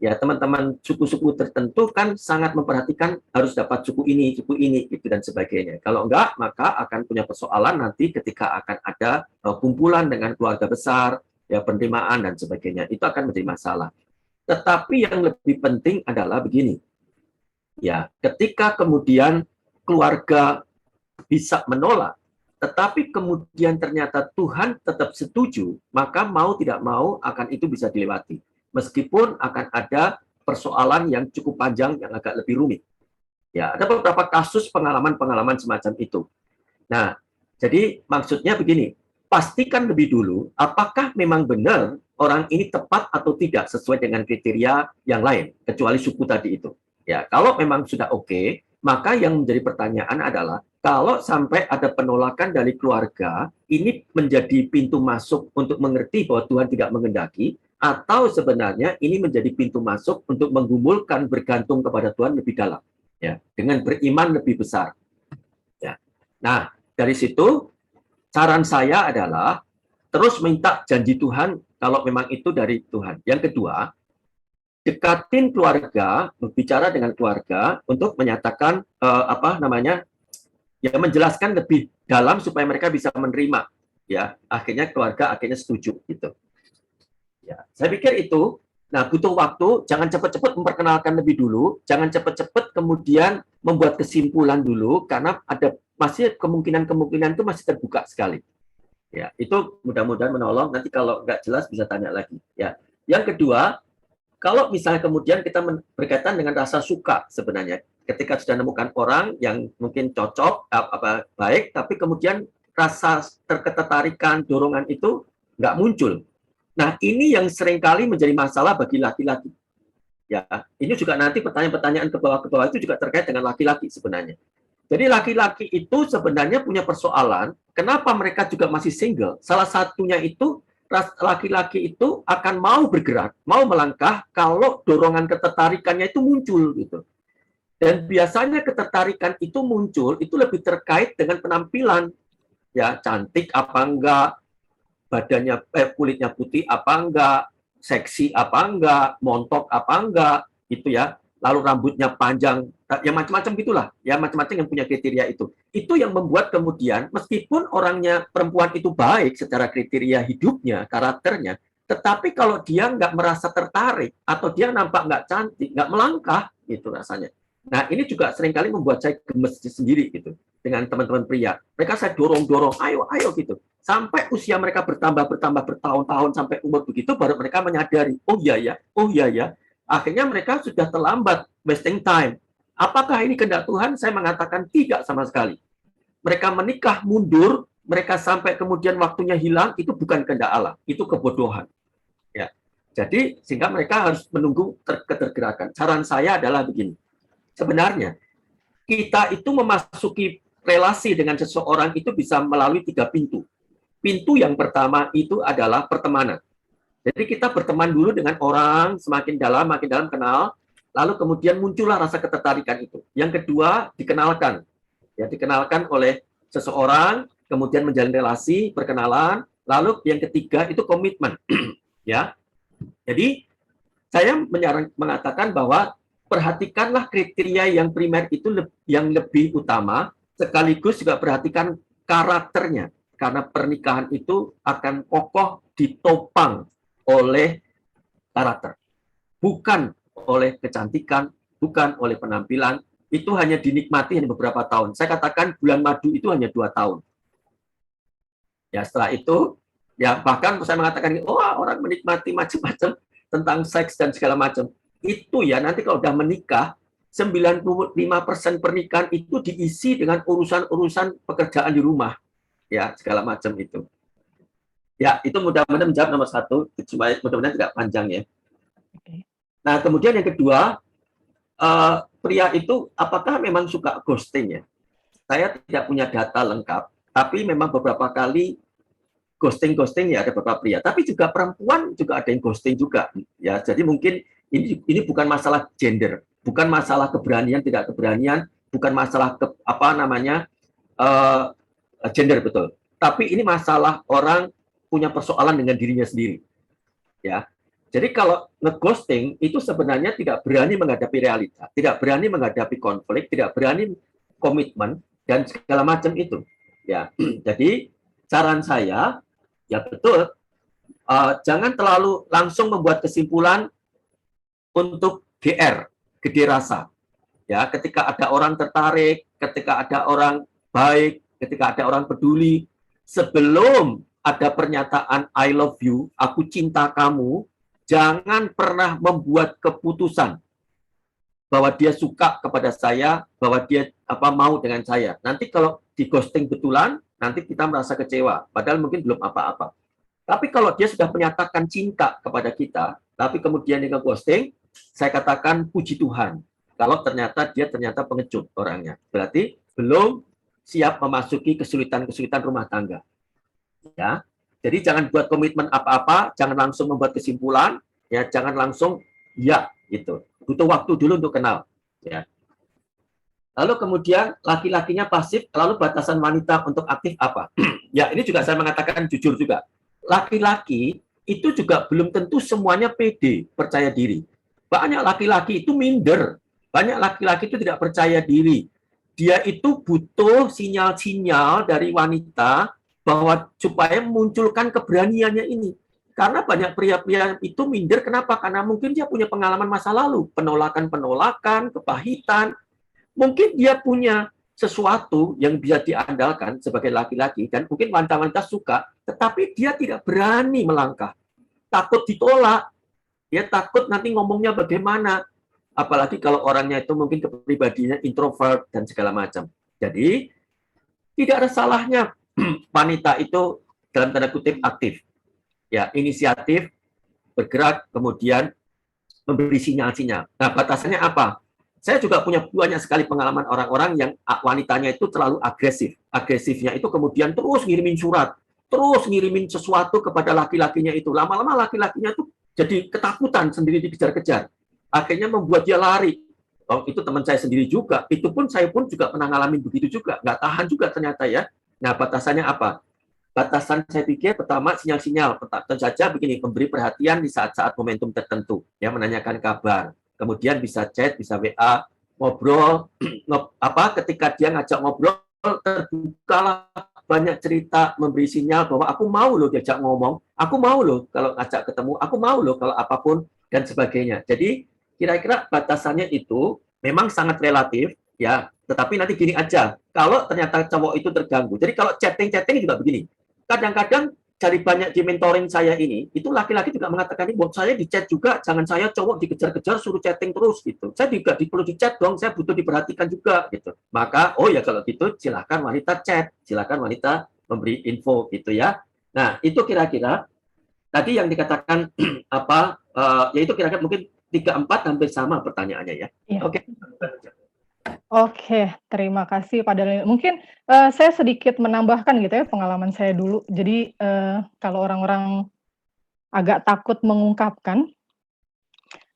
ya teman-teman suku-suku tertentu kan sangat memperhatikan harus dapat suku ini, gitu dan sebagainya. Kalau enggak, maka akan punya persoalan nanti ketika akan ada kumpulan dengan keluarga besar, ya penerimaan dan sebagainya. Itu akan menjadi masalah. Tetapi yang lebih penting adalah begini. Ya, ketika kemudian keluarga bisa menolak, tetapi kemudian ternyata Tuhan tetap setuju, maka mau tidak mau akan itu bisa dilewati. Meskipun akan ada persoalan yang cukup panjang, yang agak lebih rumit. Ya, ada beberapa kasus pengalaman-pengalaman semacam itu. Nah, jadi maksudnya begini, pastikan lebih dulu apakah memang benar orang ini tepat atau tidak sesuai dengan kriteria yang lain, kecuali suku tadi itu. Ya, kalau memang sudah oke, maka yang menjadi pertanyaan adalah, kalau sampai ada penolakan dari keluarga, ini menjadi pintu masuk untuk mengerti bahwa Tuhan tidak mengendaki, atau sebenarnya ini menjadi pintu masuk untuk menggumulkan bergantung kepada Tuhan lebih dalam, ya, dengan beriman lebih besar. Ya. Nah, dari situ saran saya adalah terus minta janji Tuhan kalau memang itu dari Tuhan. Yang kedua, dekatin keluarga, berbicara dengan keluarga untuk menyatakan menjelaskan lebih dalam supaya mereka bisa menerima. Ya, akhirnya keluarga akhirnya setuju gitu. Ya, saya pikir itu. Nah, butuh waktu, jangan cepat-cepat memperkenalkan lebih dulu, jangan cepat-cepat kemudian membuat kesimpulan dulu, karena ada masih kemungkinan-kemungkinan itu masih terbuka sekali. Ya, itu mudah-mudahan menolong. Nanti kalau nggak jelas bisa tanya lagi. Ya, yang kedua, kalau misalnya kemudian kita berkaitan dengan rasa suka sebenarnya, ketika sudah menemukan orang yang mungkin cocok, baik, tapi kemudian rasa ketertarikan, dorongan itu nggak muncul. Nah, ini yang seringkali menjadi masalah bagi laki-laki. Ya, ini juga nanti pertanyaan-pertanyaan ke bawah itu juga terkait dengan laki-laki sebenarnya. Jadi laki-laki itu sebenarnya punya persoalan, kenapa mereka juga masih single? Salah satunya itu laki-laki itu akan mau bergerak, mau melangkah kalau dorongan ketertarikannya itu muncul gitu. Dan biasanya ketertarikan itu muncul itu lebih terkait dengan penampilan. Ya, cantik apa enggak, badannya kulitnya putih apa enggak, seksi apa enggak, montok apa enggak, gitu ya. Lalu rambutnya panjang, ya macam-macam gitulah, ya macam-macam yang punya kriteria itu. Itu yang membuat kemudian meskipun orangnya perempuan itu baik secara kriteria hidupnya, karakternya, tetapi kalau dia nggak merasa tertarik atau dia nampak nggak cantik, nggak melangkah, gitu rasanya. Nah, ini juga seringkali membuat saya gemes sendiri gitu dengan teman-teman pria. Mereka saya dorong-dorong, ayo gitu. Sampai usia mereka bertambah bertahun-tahun sampai umur begitu baru mereka menyadari, oh iya ya. Akhirnya mereka sudah terlambat, wasting time. Apakah ini kehendak Tuhan? Saya mengatakan tidak sama sekali. Mereka menikah mundur, mereka sampai kemudian waktunya hilang, itu bukan kehendak Allah, itu kebodohan. Ya. Jadi sehingga mereka harus menunggu ketergerakan. Saran saya adalah begini. Sebenarnya kita itu memasuki relasi dengan seseorang itu bisa melalui 3 pintu. Pintu yang pertama itu adalah pertemanan. Jadi kita berteman dulu dengan orang, semakin dalam kenal, lalu kemudian muncullah rasa ketertarikan itu. Yang kedua, dikenalkan. Ya, dikenalkan oleh seseorang, kemudian menjalin relasi, perkenalan, lalu yang ketiga itu komitmen. Ya. Jadi saya mengatakan bahwa perhatikanlah kriteria yang primer itu yang lebih utama, sekaligus juga perhatikan karakternya. Karena pernikahan itu akan kokoh ditopang oleh karakter. Bukan oleh kecantikan, bukan oleh penampilan. Itu hanya dinikmati hanya beberapa tahun. Saya katakan bulan madu itu hanya 2 tahun. Ya, setelah itu, ya bahkan saya mengatakan, orang menikmati macam-macam tentang seks dan segala macam. Itu ya nanti kalau udah menikah 95% pernikahan itu diisi dengan urusan-urusan pekerjaan di rumah, ya segala macam itu. Ya itu mudah-mudahan menjawab nomor 1, supaya mudah-mudahan tidak panjang ya. Nah kemudian yang kedua, pria itu apakah memang suka ghosting ya? Saya tidak punya data lengkap, tapi memang beberapa kali ghosting ya ada beberapa pria, tapi juga perempuan juga ada yang ghosting juga, ya jadi mungkin ini bukan masalah gender, bukan masalah keberanian tidak keberanian, bukan masalah gender betul, tapi ini masalah orang punya persoalan dengan dirinya sendiri, ya. Jadi kalau ngeghosting itu sebenarnya tidak berani menghadapi realita, tidak berani menghadapi konflik, tidak berani komitmen dan segala macam itu. Ya, jadi saran saya, ya betul, jangan terlalu langsung membuat kesimpulan untuk GR, gede rasa. Ya, ketika ada orang tertarik, ketika ada orang baik, ketika ada orang peduli, sebelum ada pernyataan I love you, aku cinta kamu, jangan pernah membuat keputusan bahwa dia suka kepada saya, bahwa dia mau dengan saya. Nanti kalau di ghosting betulan, nanti kita merasa kecewa, padahal mungkin belum apa-apa. Tapi kalau dia sudah menyatakan cinta kepada kita, tapi kemudian dia ghosting, saya katakan puji Tuhan. Kalau ternyata dia pengecut orangnya, berarti belum siap memasuki kesulitan-kesulitan rumah tangga. Ya, jadi jangan buat komitmen apa-apa, jangan langsung membuat kesimpulan, ya, jangan langsung ya gitu. Butuh waktu dulu untuk kenal. Ya. Lalu kemudian laki-lakinya pasif, lalu batasan wanita untuk aktif apa? Ya, ini juga saya mengatakan jujur juga. Laki-laki itu juga belum tentu semuanya pede, percaya diri. Banyak laki-laki itu minder, banyak laki-laki itu tidak percaya diri. Dia itu butuh sinyal-sinyal dari wanita bahwa supaya memunculkan keberaniannya ini. Karena banyak pria-pria itu minder, kenapa? Karena mungkin dia punya pengalaman masa lalu, penolakan-penolakan, kepahitan. Mungkin dia punya sesuatu yang bisa diandalkan sebagai laki-laki, dan mungkin wanita-wanita suka, tetapi dia tidak berani melangkah. Takut ditolak, dia takut nanti ngomongnya bagaimana. Apalagi kalau orangnya itu mungkin kepribadiannya introvert dan segala macam. Jadi, tidak ada salahnya wanita itu dalam tanda kutip aktif, ya, inisiatif, bergerak, kemudian memberi sinyal-sinyal. Nah, batasannya apa? Saya juga punya banyak sekali pengalaman orang-orang yang wanitanya itu terlalu agresif. Agresifnya itu kemudian terus ngirimin surat, terus ngirimin sesuatu kepada laki-lakinya itu. Lama-lama laki-lakinya itu jadi ketakutan sendiri dikejar-kejar. Akhirnya membuat dia lari. Oh, itu teman saya sendiri juga. Itu pun saya pun juga pernah ngalamin begitu juga. Nggak tahan juga ternyata ya. Nah, batasannya apa? Batasan saya pikir pertama sinyal-sinyal. Tentu saja begini, memberi perhatian di saat-saat momentum tertentu. Ya, menanyakan kabar. Kemudian bisa chat, bisa WA, ngobrol. Ketika dia ngajak ngobrol, terbukalah banyak cerita, memberi sinyal bahwa aku mau loh diajak ngomong. Aku mau loh kalau ngajak ketemu. Aku mau loh kalau apapun dan sebagainya. Jadi, kira-kira batasannya itu memang sangat relatif, ya. Tetapi nanti gini aja, kalau ternyata cowok itu terganggu. Jadi kalau chatting juga begini. Kadang-kadang dari banyak di mentoring saya ini, itu laki-laki juga mengatakan, buat saya di chat juga, jangan saya cowok dikejar-kejar suruh chatting terus gitu. Saya juga perlu di chat dong, saya butuh diperhatikan juga gitu. Maka, oh ya kalau gitu silakan wanita chat, silakan wanita memberi info gitu ya. Nah, itu kira-kira tadi yang dikatakan yaitu kira-kira mungkin 3-4 hampir sama pertanyaannya ya. Iya. Oke. Oke, terima kasih Pak Daniel. Mungkin saya sedikit menambahkan gitu ya pengalaman saya dulu. Jadi kalau orang-orang agak takut mengungkapkan,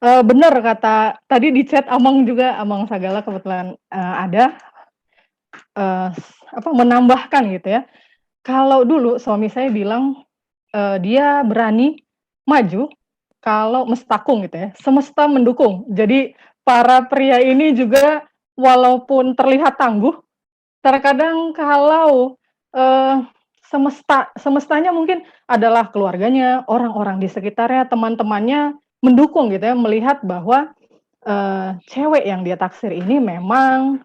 benar kata tadi di chat Amang juga, Amang Sagala kebetulan ada menambahkan gitu ya. Kalau dulu suami saya bilang dia berani maju kalau mestakung gitu ya, semesta mendukung. Jadi para pria ini juga walaupun terlihat tangguh, terkadang kalau semestanya mungkin adalah keluarganya, orang-orang di sekitarnya, teman-temannya mendukung gitu ya, melihat bahwa cewek yang dia taksir ini memang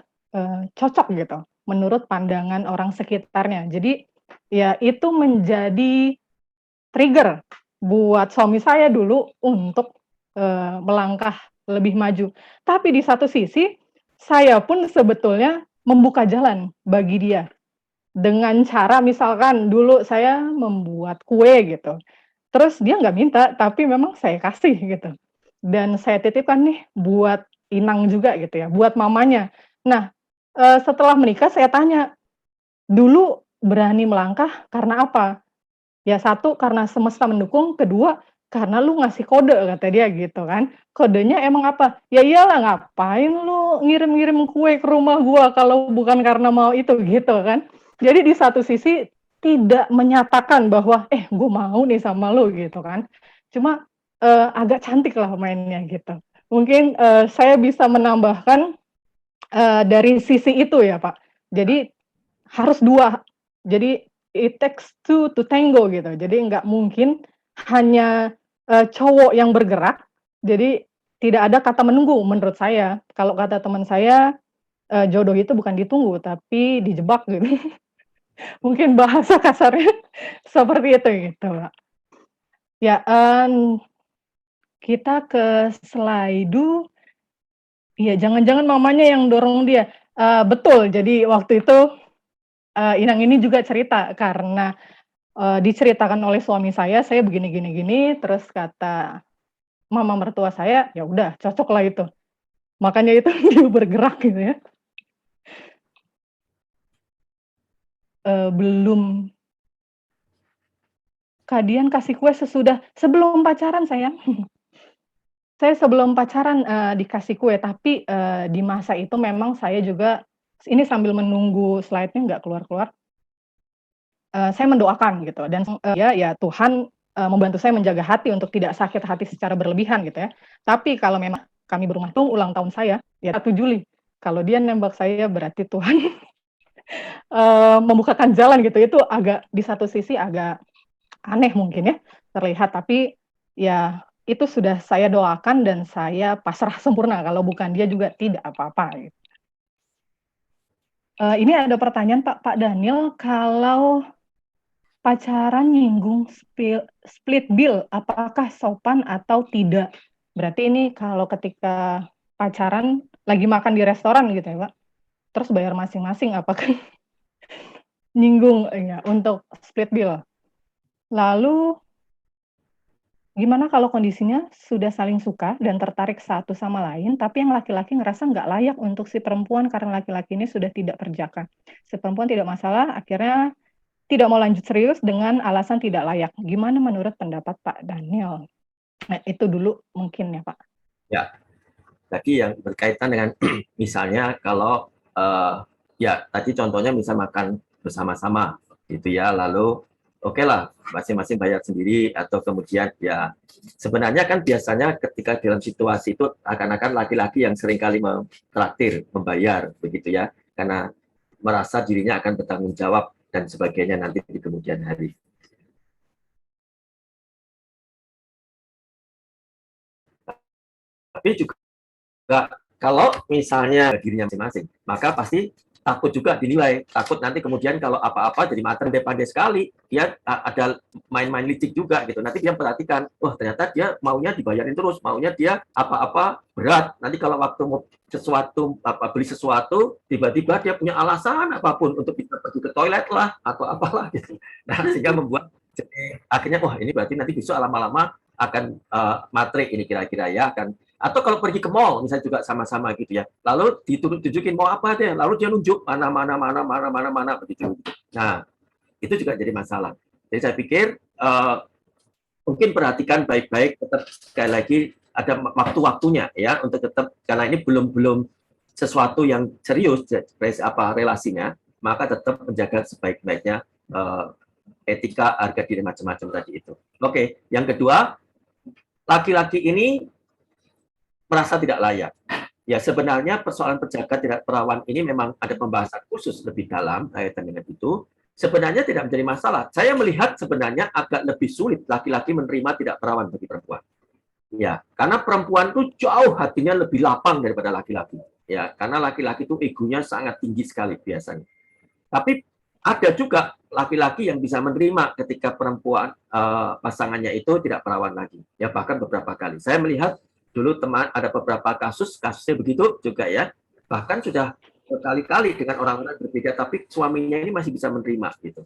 cocok gitu menurut pandangan orang sekitarnya. Jadi ya itu menjadi trigger buat suami saya dulu untuk melangkah lebih maju. Tapi di satu sisi saya pun sebetulnya membuka jalan bagi dia dengan cara misalkan dulu saya membuat kue gitu, terus dia nggak minta tapi memang saya kasih gitu, dan saya titipkan nih buat inang juga gitu ya, buat mamanya. Nah setelah menikah saya tanya, dulu berani melangkah karena apa? Ya satu karena semesta mendukung, kedua karena lu ngasih kode kata dia gitu kan. Kodenya emang apa? Ya iyalah ngapain lu ngirim-ngirim kue ke rumah gua kalau bukan karena mau itu gitu kan. Jadi di satu sisi tidak menyatakan bahwa gua mau nih sama lu gitu kan. Cuma agak cantik lah mainnya gitu. Mungkin saya bisa menambahkan dari sisi itu ya Pak. Jadi harus dua. Jadi it takes two to tango gitu. Jadi nggak mungkin hanya cowok yang bergerak. Jadi tidak ada kata menunggu menurut saya. Kalau kata teman saya, jodoh itu bukan ditunggu tapi dijebak gitu. Mungkin bahasa kasarnya seperti itu gitu, Pak. Ya, kita ke slide. Iya, jangan-jangan mamanya yang dorong dia. Betul, jadi waktu itu, Inang ini juga cerita karena, diceritakan oleh suami saya begini gini gini, terus kata mama mertua saya, ya udah cocoklah itu. Makanya itu dia bergerak gitu ya. Belum, Kak Dian kasih kue sebelum pacaran sayang. Saya sebelum pacaran, dikasih kue, tapi, di masa itu memang saya juga ini sambil menunggu slide-nya nggak keluar-keluar, saya mendoakan gitu dan, ya Tuhan, membantu saya menjaga hati untuk tidak sakit hati secara berlebihan gitu ya. Tapi kalau memang kami berumah tangga ulang tahun saya, ya 1 Juli. Kalau dia nembak saya berarti Tuhan, membukakan jalan gitu. Itu agak di satu sisi agak aneh mungkin ya, terlihat, tapi ya itu sudah saya doakan dan saya pasrah sempurna, kalau bukan dia juga tidak apa-apa gitu. Ini ada pertanyaan Pak Daniel, kalau pacaran nyinggung split bill, apakah sopan atau tidak? Berarti ini kalau ketika pacaran lagi makan di restoran gitu ya Pak, terus bayar masing-masing, apakah nyinggung ya untuk split bill? Lalu gimana kalau kondisinya sudah saling suka dan tertarik satu sama lain, tapi yang laki-laki ngerasa nggak layak untuk si perempuan karena laki-laki ini sudah tidak perjaka. Si perempuan tidak masalah, akhirnya tidak mau lanjut serius dengan alasan tidak layak. Gimana menurut pendapat Pak Daniel? Nah, itu dulu mungkin ya Pak. Ya, tadi yang berkaitan dengan misalnya kalau ya tadi contohnya misal makan bersama-sama gitu ya, lalu oke lah masing-masing bayar sendiri atau kemudian ya sebenarnya kan biasanya ketika dalam situasi itu akan laki-laki yang seringkali mentraktir, membayar begitu ya, karena merasa dirinya akan bertanggung jawab dan sebagainya nanti di kemudian hari. Tapi juga kalau misalnya dirinya masing-masing, maka pasti takut juga dinilai. Takut nanti kemudian kalau apa-apa jadi pandai-pandai sekali. Dia ada main-main licik juga gitu. Nanti dia perhatikan, wah ternyata dia maunya dibayarin terus, maunya dia apa-apa berat. Nanti kalau waktu mau sesuatu beli sesuatu, tiba-tiba dia punya alasan apapun untuk bisa pergi ke toilet lah atau apalah gitu. Nah, sehingga membuat jadi, akhirnya wah ini berarti nanti besok lama-lama akan matre ini kira-kira ya, akan atau kalau pergi ke mall misalnya juga sama-sama gitu ya, lalu ditunjukin mau apa deh, lalu dia nunjuk mana begitu. Nah itu juga jadi masalah. Jadi saya pikir mungkin perhatikan baik-baik, tetap sekali lagi ada waktu-waktunya ya untuk tetap, karena ini belum sesuatu yang serius relasinya, maka tetap menjaga sebaik-baiknya etika, harga diri macam-macam tadi itu. Oke, yang kedua, laki-laki ini merasa tidak layak. Ya sebenarnya persoalan penjaga tidak perawan ini memang ada pembahasan khusus lebih dalam kaitan dengan itu. Sebenarnya tidak menjadi masalah. Saya melihat sebenarnya agak lebih sulit laki-laki menerima tidak perawan bagi perempuan. Ya, karena perempuan itu jauh hatinya lebih lapang daripada laki-laki. Ya, karena laki-laki itu egonya sangat tinggi sekali biasanya. Tapi ada juga laki-laki yang bisa menerima ketika perempuan pasangannya itu tidak perawan lagi. Ya bahkan beberapa kali. Saya melihat dulu teman ada beberapa kasusnya begitu juga ya, bahkan sudah berkali-kali dengan orang-orang berbeda, tapi suaminya ini masih bisa menerima gitu.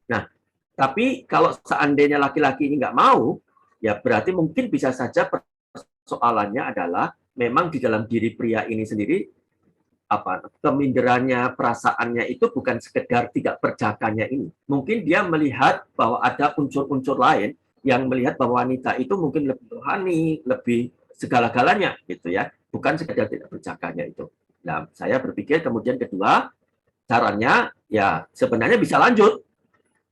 Nah, tapi kalau seandainya laki-laki ini nggak mau, ya berarti mungkin bisa saja persoalannya adalah memang di dalam diri pria ini sendiri keminderannya, perasaannya itu bukan sekedar tidak perjakanya ini. Mungkin dia melihat bahwa ada unsur-unsur lain yang melihat bahwa wanita itu mungkin lebih rohani, lebih segala-galanya gitu ya, bukan sekedar tidak berjakanya itu. Nah, saya berpikir kemudian kedua, caranya ya sebenarnya bisa lanjut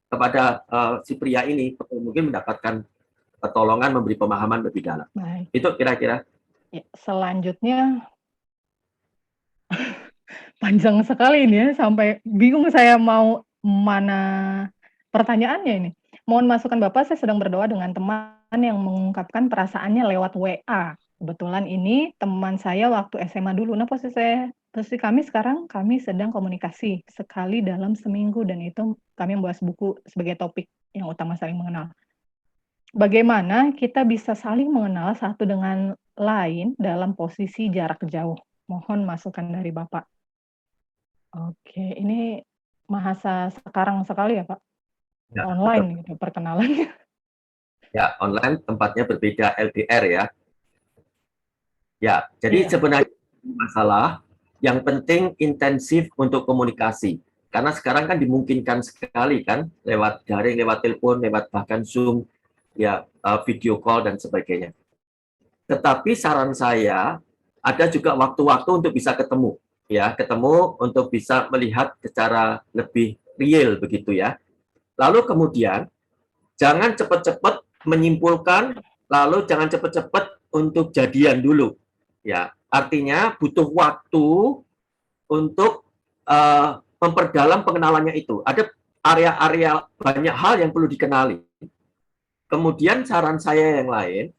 kepada si pria ini, mungkin mendapatkan pertolongan, memberi pemahaman lebih dalam. Baik. Itu kira-kira. Ya, selanjutnya panjang sekali ini ya, sampai bingung saya mau mana pertanyaannya ini. Mohon masukan Bapak, saya sedang berdoa dengan teman yang mengungkapkan perasaannya lewat WA. Kebetulan ini teman saya waktu SMA dulu. Nah, posisi kami sekarang, kami sedang komunikasi sekali dalam seminggu, dan itu kami membahas buku sebagai topik yang utama, saling mengenal. Bagaimana kita bisa saling mengenal satu dengan lain dalam posisi jarak jauh? Mohon masukan dari Bapak. Oke, ini bahasa sekarang sekali ya, Pak? Ya, Online gitu perkenalannya. ya, online tempatnya berbeda, LDR ya. Ya, jadi Iya. sebenarnya masalah yang penting intensif untuk komunikasi. Karena sekarang kan dimungkinkan sekali kan, lewat daring, lewat telepon, lewat bahkan Zoom, ya, video call dan sebagainya. Tetapi saran saya, ada juga waktu-waktu untuk bisa ketemu, ya, ketemu untuk bisa melihat secara lebih real begitu ya. Lalu kemudian jangan cepat-cepat menyimpulkan, lalu jangan cepat-cepat untuk jadian dulu. Ya, artinya butuh waktu untuk memperdalam pengenalannya itu. Ada area-area banyak hal yang perlu dikenali. Kemudian saran saya yang lain,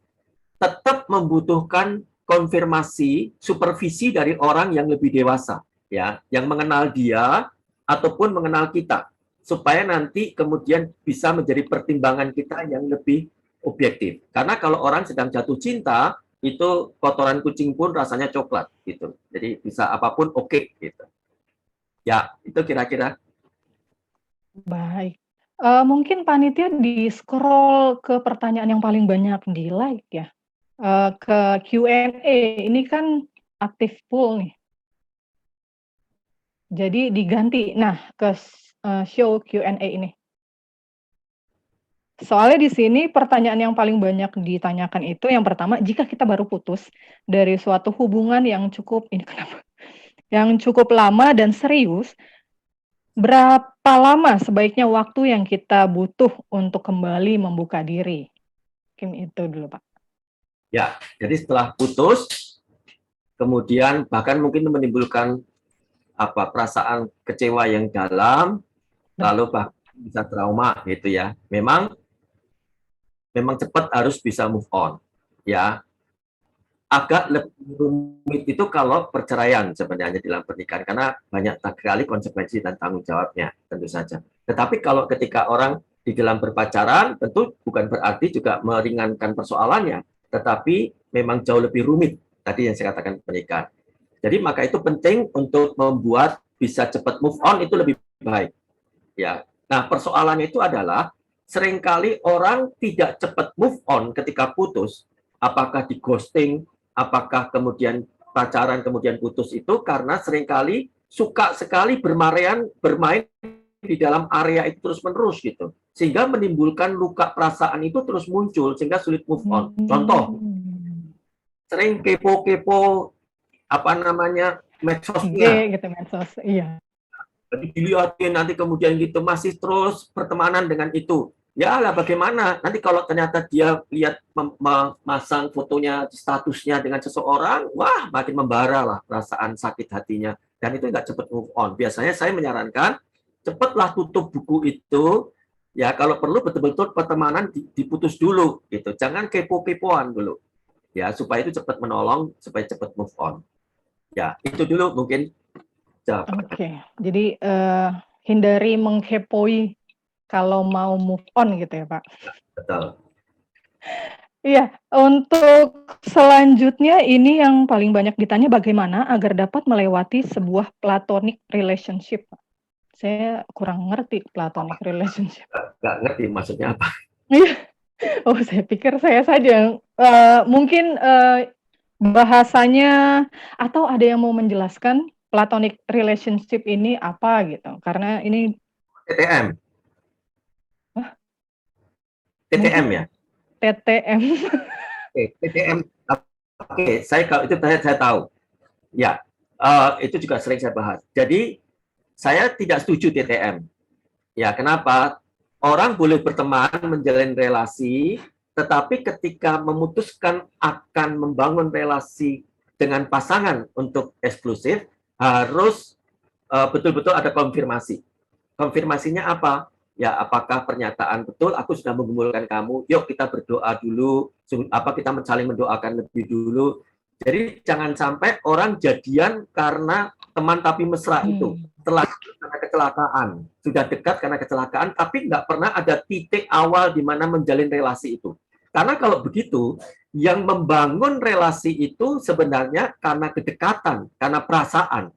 tetap membutuhkan konfirmasi, supervisi dari orang yang lebih dewasa, ya, yang mengenal dia ataupun mengenal kita, supaya nanti kemudian bisa menjadi pertimbangan kita yang lebih objektif. Karena kalau orang sedang jatuh cinta, itu kotoran kucing pun rasanya coklat, gitu. Jadi bisa apapun oke, gitu. Ya, itu kira-kira. Baik. Mungkin panitia di-scroll ke pertanyaan yang paling banyak di-like ya, ke Q&A. Ini kan aktif full nih. Jadi diganti. Nah, ke show Q&A ini. Soalnya di sini pertanyaan yang paling banyak ditanyakan itu yang pertama, jika kita baru putus dari suatu hubungan yang cukup yang cukup lama dan serius, berapa lama sebaiknya waktu yang kita butuh untuk kembali membuka diri? Mungkin itu dulu, Pak. Ya, jadi setelah putus, kemudian bahkan mungkin menimbulkan perasaan kecewa yang dalam, lalu bahkan bisa trauma gitu ya. Memang cepat harus bisa move on, ya. Agak lebih rumit itu kalau perceraian sebenarnya dalam pernikahan, karena banyak sekali konsekuensi dan tanggung jawabnya tentu saja. Tetapi kalau ketika orang di dalam berpacaran, tentu bukan berarti juga meringankan persoalannya, tetapi memang jauh lebih rumit tadi yang saya katakan pernikahan. Jadi maka itu penting untuk membuat bisa cepat move on itu lebih baik. Ya. Nah, persoalannya itu adalah seringkali orang tidak cepat move on ketika putus, apakah di ghosting, apakah kemudian pacaran kemudian putus, itu karena seringkali suka sekali bermain di dalam area itu terus-menerus gitu. Sehingga menimbulkan luka perasaan itu terus muncul sehingga sulit move on. Contoh, sering kepo-kepo medsosnya. gitu, medsos. Iya. Jadi dilihatin nanti kemudian gitu masih terus pertemanan dengan itu. Ya lah bagaimana? Nanti kalau ternyata dia lihat memasang fotonya, statusnya dengan seseorang, wah makin membara lah perasaan sakit hatinya. Dan itu nggak cepat move on. Biasanya saya menyarankan cepatlah tutup buku itu. Ya kalau perlu betul-betul pertemanan diputus dulu gitu. Jangan kepo-kepoan dulu. Ya supaya itu cepat menolong, supaya cepat move on. Ya itu dulu mungkin. Oke. Jadi hindari menghepoi kalau mau move on gitu ya, Pak. Betul. Iya, untuk selanjutnya ini yang paling banyak ditanya, bagaimana agar dapat melewati sebuah platonic relationship? Saya kurang ngerti platonic relationship. Nggak ngerti maksudnya apa. Iya. Oh, saya pikir saya saja. Mungkin bahasanya, atau ada yang mau menjelaskan platonic relationship ini apa gitu? Karena ini TTM. Hah? TTM ya? TTM. Oke, TTM. Oke, kalau itu saya tahu. Ya, itu juga sering saya bahas. Jadi saya tidak setuju TTM. Ya, kenapa? Orang boleh berteman, menjalin relasi, tetapi ketika memutuskan akan membangun relasi dengan pasangan untuk eksklusif, harus betul-betul ada konfirmasi. Konfirmasinya apa? Ya, apakah pernyataan betul, aku sudah menggumulkan kamu, yuk kita berdoa dulu, kita saling mendoakan lebih dulu. Jadi jangan sampai orang jadian karena teman tapi mesra itu. Telah karena kecelakaan, sudah dekat karena kecelakaan, tapi nggak pernah ada titik awal di mana menjalin relasi itu. Karena kalau begitu, yang membangun relasi itu sebenarnya karena kedekatan, karena perasaan.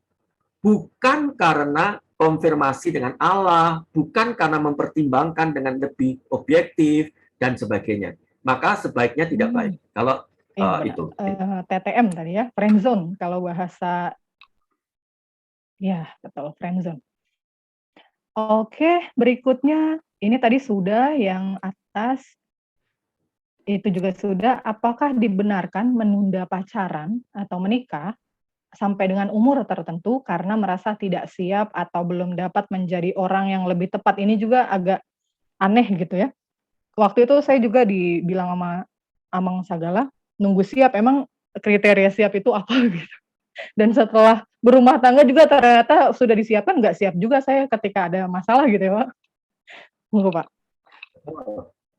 Bukan karena konfirmasi dengan Allah, bukan karena mempertimbangkan dengan lebih objektif, dan sebagainya. Maka sebaiknya tidak baik. Kalau itu. TTM tadi ya, friendzone kalau bahasa, ya betul, friendzone. Oke, berikutnya, ini tadi sudah yang atas, itu juga sudah, apakah dibenarkan menunda pacaran atau menikah sampai dengan umur tertentu karena merasa tidak siap atau belum dapat menjadi orang yang lebih tepat? Ini juga agak aneh gitu ya. Waktu itu saya juga dibilang sama Amang Sagala, nunggu siap, emang kriteria siap itu apa gitu. Dan setelah berumah tangga juga ternyata sudah disiapkan, nggak siap juga saya ketika ada masalah gitu ya Pak. Monggo Pak.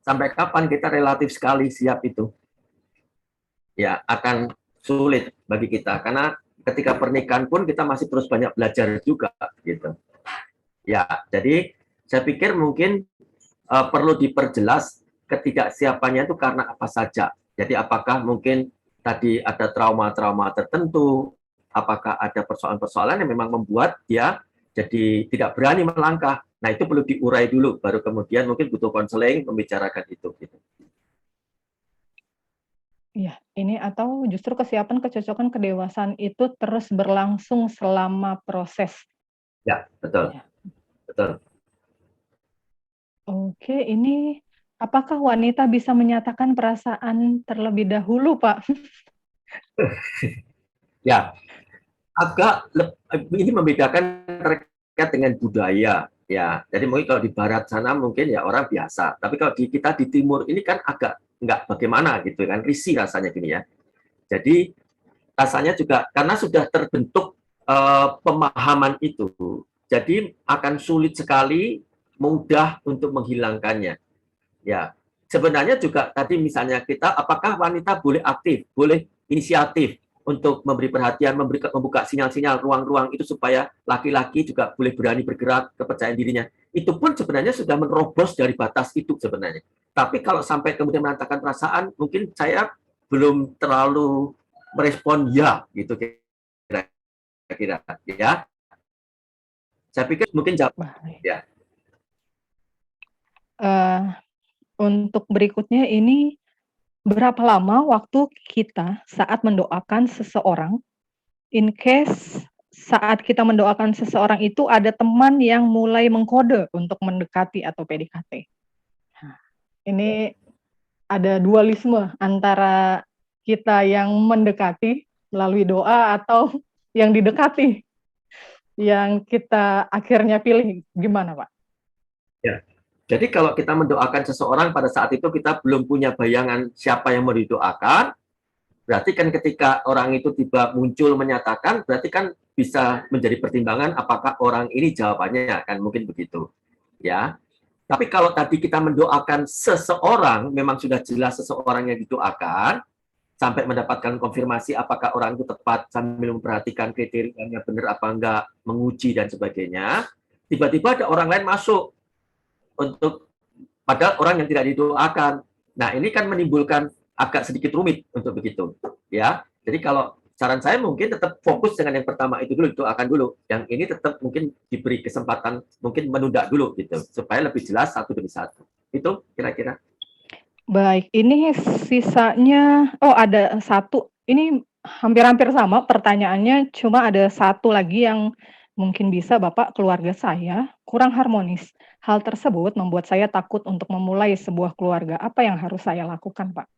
Sampai kapan kita relatif sekali siap itu? Ya, akan sulit bagi kita, karena ketika pernikahan pun kita masih terus banyak belajar juga gitu. Ya, jadi saya pikir mungkin perlu diperjelas ketidaksiapannya itu karena apa saja. Jadi apakah mungkin tadi ada trauma-trauma tertentu, apakah ada persoalan-persoalan yang memang membuat dia jadi tidak berani melangkah. Nah, itu perlu diurai dulu, baru kemudian mungkin butuh konseling membicarakan itu gitu. Iya, ini atau justru kesiapan, kecocokan, kedewasaan itu terus berlangsung selama proses. Ya, betul. Ya. Betul. Oke, ini apakah wanita bisa menyatakan perasaan terlebih dahulu, Pak? Ya, ini membedakan terkait dengan budaya. Ya, jadi mungkin kalau di barat sana mungkin ya orang biasa. Tapi kalau kita di timur ini kan agak nggak bagaimana gitu kan, risih rasanya gini ya. Jadi rasanya juga karena sudah terbentuk pemahaman itu, jadi akan sulit sekali mudah untuk menghilangkannya. Ya, sebenarnya juga tadi misalnya kita, apakah wanita boleh aktif, boleh inisiatif untuk memberi perhatian, membuka sinyal-sinyal ruang-ruang itu supaya laki-laki juga boleh berani bergerak, kepercayaan dirinya. Itu pun sebenarnya sudah menerobos dari batas itu sebenarnya. Tapi kalau sampai kemudian mengatakan perasaan, mungkin saya belum terlalu merespon ya gitu kira-kira ya. Saya pikir mungkin jawab ya. Untuk berikutnya ini, berapa lama waktu kita saat mendoakan seseorang, in case saat kita mendoakan seseorang itu ada teman yang mulai mengkode untuk mendekati atau PDKT. Nah, ini ada dualisme antara kita yang mendekati melalui doa atau yang didekati, yang kita akhirnya pilih. Gimana, Pak? Ya. Jadi kalau kita mendoakan seseorang pada saat itu kita belum punya bayangan siapa yang mau didoakan, berarti kan ketika orang itu tiba muncul menyatakan, berarti kan bisa menjadi pertimbangan apakah orang ini jawabannya, kan mungkin begitu. Ya. Tapi kalau tadi kita mendoakan seseorang, memang sudah jelas seseorang yang didoakan, sampai mendapatkan konfirmasi apakah orang itu tepat sambil memperhatikan kriterianya benar apa enggak, menguji dan sebagainya, tiba-tiba ada orang lain masuk untuk padahal orang yang tidak didoakan. Nah, ini kan menimbulkan agak sedikit rumit untuk begitu, ya. Jadi kalau saran saya mungkin tetap fokus dengan yang pertama itu dulu, doakan dulu. Yang ini tetap mungkin diberi kesempatan, mungkin menunda dulu gitu, supaya lebih jelas satu demi satu. Itu kira-kira. Baik, ini sisanya, ada satu. Ini hampir-hampir sama pertanyaannya, cuma ada satu lagi yang mungkin bisa Bapak, keluarga saya kurang harmonis. Hal tersebut membuat saya takut untuk memulai sebuah keluarga. Apa yang harus saya lakukan, Pak?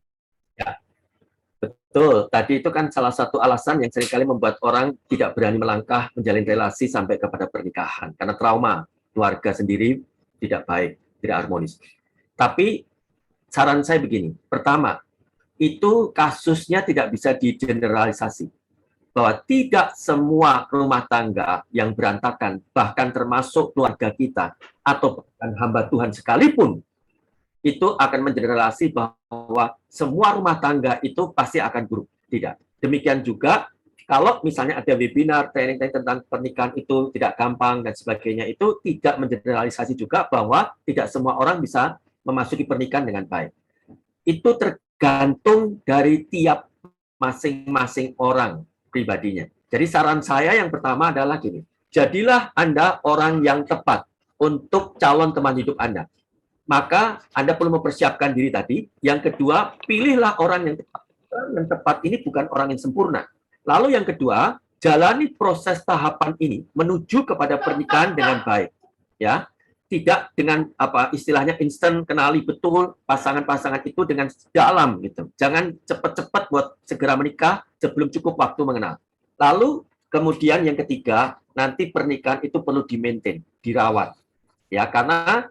Ya, betul. Tadi itu kan salah satu alasan yang seringkali membuat orang tidak berani melangkah menjalin relasi sampai kepada pernikahan. Karena trauma keluarga sendiri tidak baik, tidak harmonis. Tapi saran saya begini. Pertama, itu kasusnya tidak bisa digeneralisasi. Bahwa tidak semua rumah tangga yang berantakan, bahkan termasuk keluarga kita, atau bahkan hamba Tuhan sekalipun, itu akan mengeneralisasi bahwa semua rumah tangga itu pasti akan buruk. Tidak. Demikian juga, kalau misalnya ada webinar, training tentang pernikahan itu tidak gampang dan sebagainya, itu tidak mengeneralisasi juga bahwa tidak semua orang bisa memasuki pernikahan dengan baik. Itu tergantung dari tiap masing-masing orang pribadinya. Jadi saran saya yang pertama adalah gini, jadilah Anda orang yang tepat untuk calon teman hidup Anda. Maka Anda perlu mempersiapkan diri tadi. Yang kedua, pilihlah orang yang tepat. Orang yang tepat ini bukan orang yang sempurna. Lalu yang kedua, jalani proses tahapan ini menuju kepada pernikahan dengan baik. Ya, tidak dengan apa istilahnya instan kenali betul pasangan-pasangan itu dengan dalam gitu. Jangan cepat-cepat buat segera menikah sebelum cukup waktu mengenal. Lalu kemudian yang ketiga, nanti pernikahan itu perlu di-maintain, dirawat. Ya, karena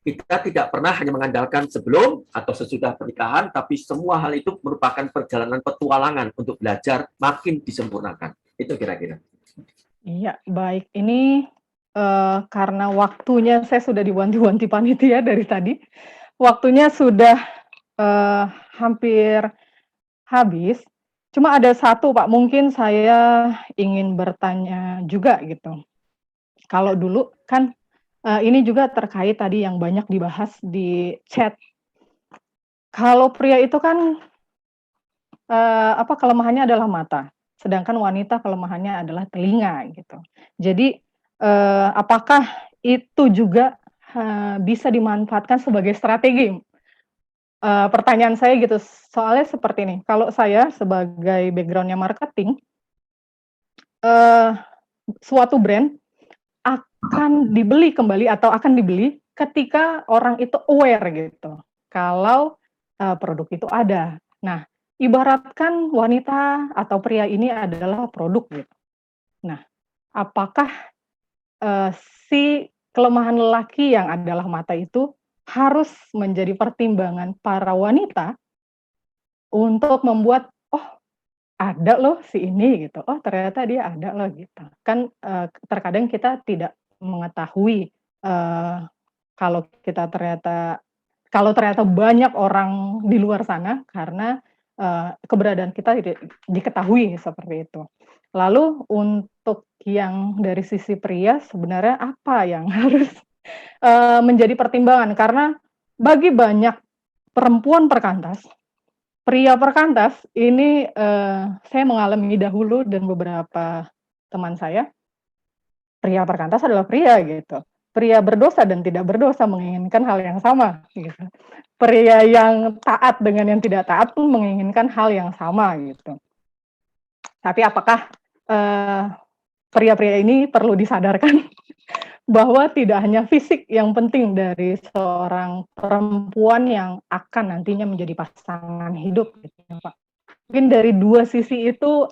kita tidak pernah hanya mengandalkan sebelum atau sesudah pernikahan, tapi semua hal itu merupakan perjalanan petualangan untuk belajar makin disempurnakan. Itu kira-kira. Iya, baik. Ini karena waktunya saya sudah diwanti-wanti panitia dari tadi. Waktunya sudah hampir habis. Cuma ada satu, Pak, mungkin saya ingin bertanya juga gitu. Kalau dulu kan ini juga terkait tadi yang banyak dibahas di chat. Kalau pria itu kan kelemahannya adalah mata, sedangkan wanita kelemahannya adalah telinga gitu. Jadi apakah itu juga bisa dimanfaatkan sebagai strategi? Pertanyaan saya gitu, soalnya seperti ini, kalau saya sebagai background-nya marketing, suatu brand akan dibeli kembali atau akan dibeli ketika orang itu aware gitu, kalau produk itu ada. Nah, ibaratkan wanita atau pria ini adalah produk gitu. Nah, apakah si kelemahan lelaki yang adalah mata itu harus menjadi pertimbangan para wanita untuk membuat, "Oh, ada loh si ini," gitu, "Oh, ternyata dia ada loh," gitu. Kan terkadang kita tidak mengetahui kalau kalau ternyata banyak orang di luar sana karena keberadaan kita tidak diketahui seperti itu. Lalu untuk yang dari sisi pria sebenarnya apa yang harus menjadi pertimbangan? Karena bagi banyak perempuan perkantas, pria perkantas ini saya mengalami dahulu dan beberapa teman saya, pria perkantas adalah pria gitu. Pria berdosa dan tidak berdosa menginginkan hal yang sama gitu. Pria yang taat dengan yang tidak taat pun menginginkan hal yang sama gitu. Tapi apakah pria-pria ini perlu disadarkan bahwa tidak hanya fisik yang penting dari seorang perempuan yang akan nantinya menjadi pasangan hidup gitu ya, Pak. Mungkin dari dua sisi itu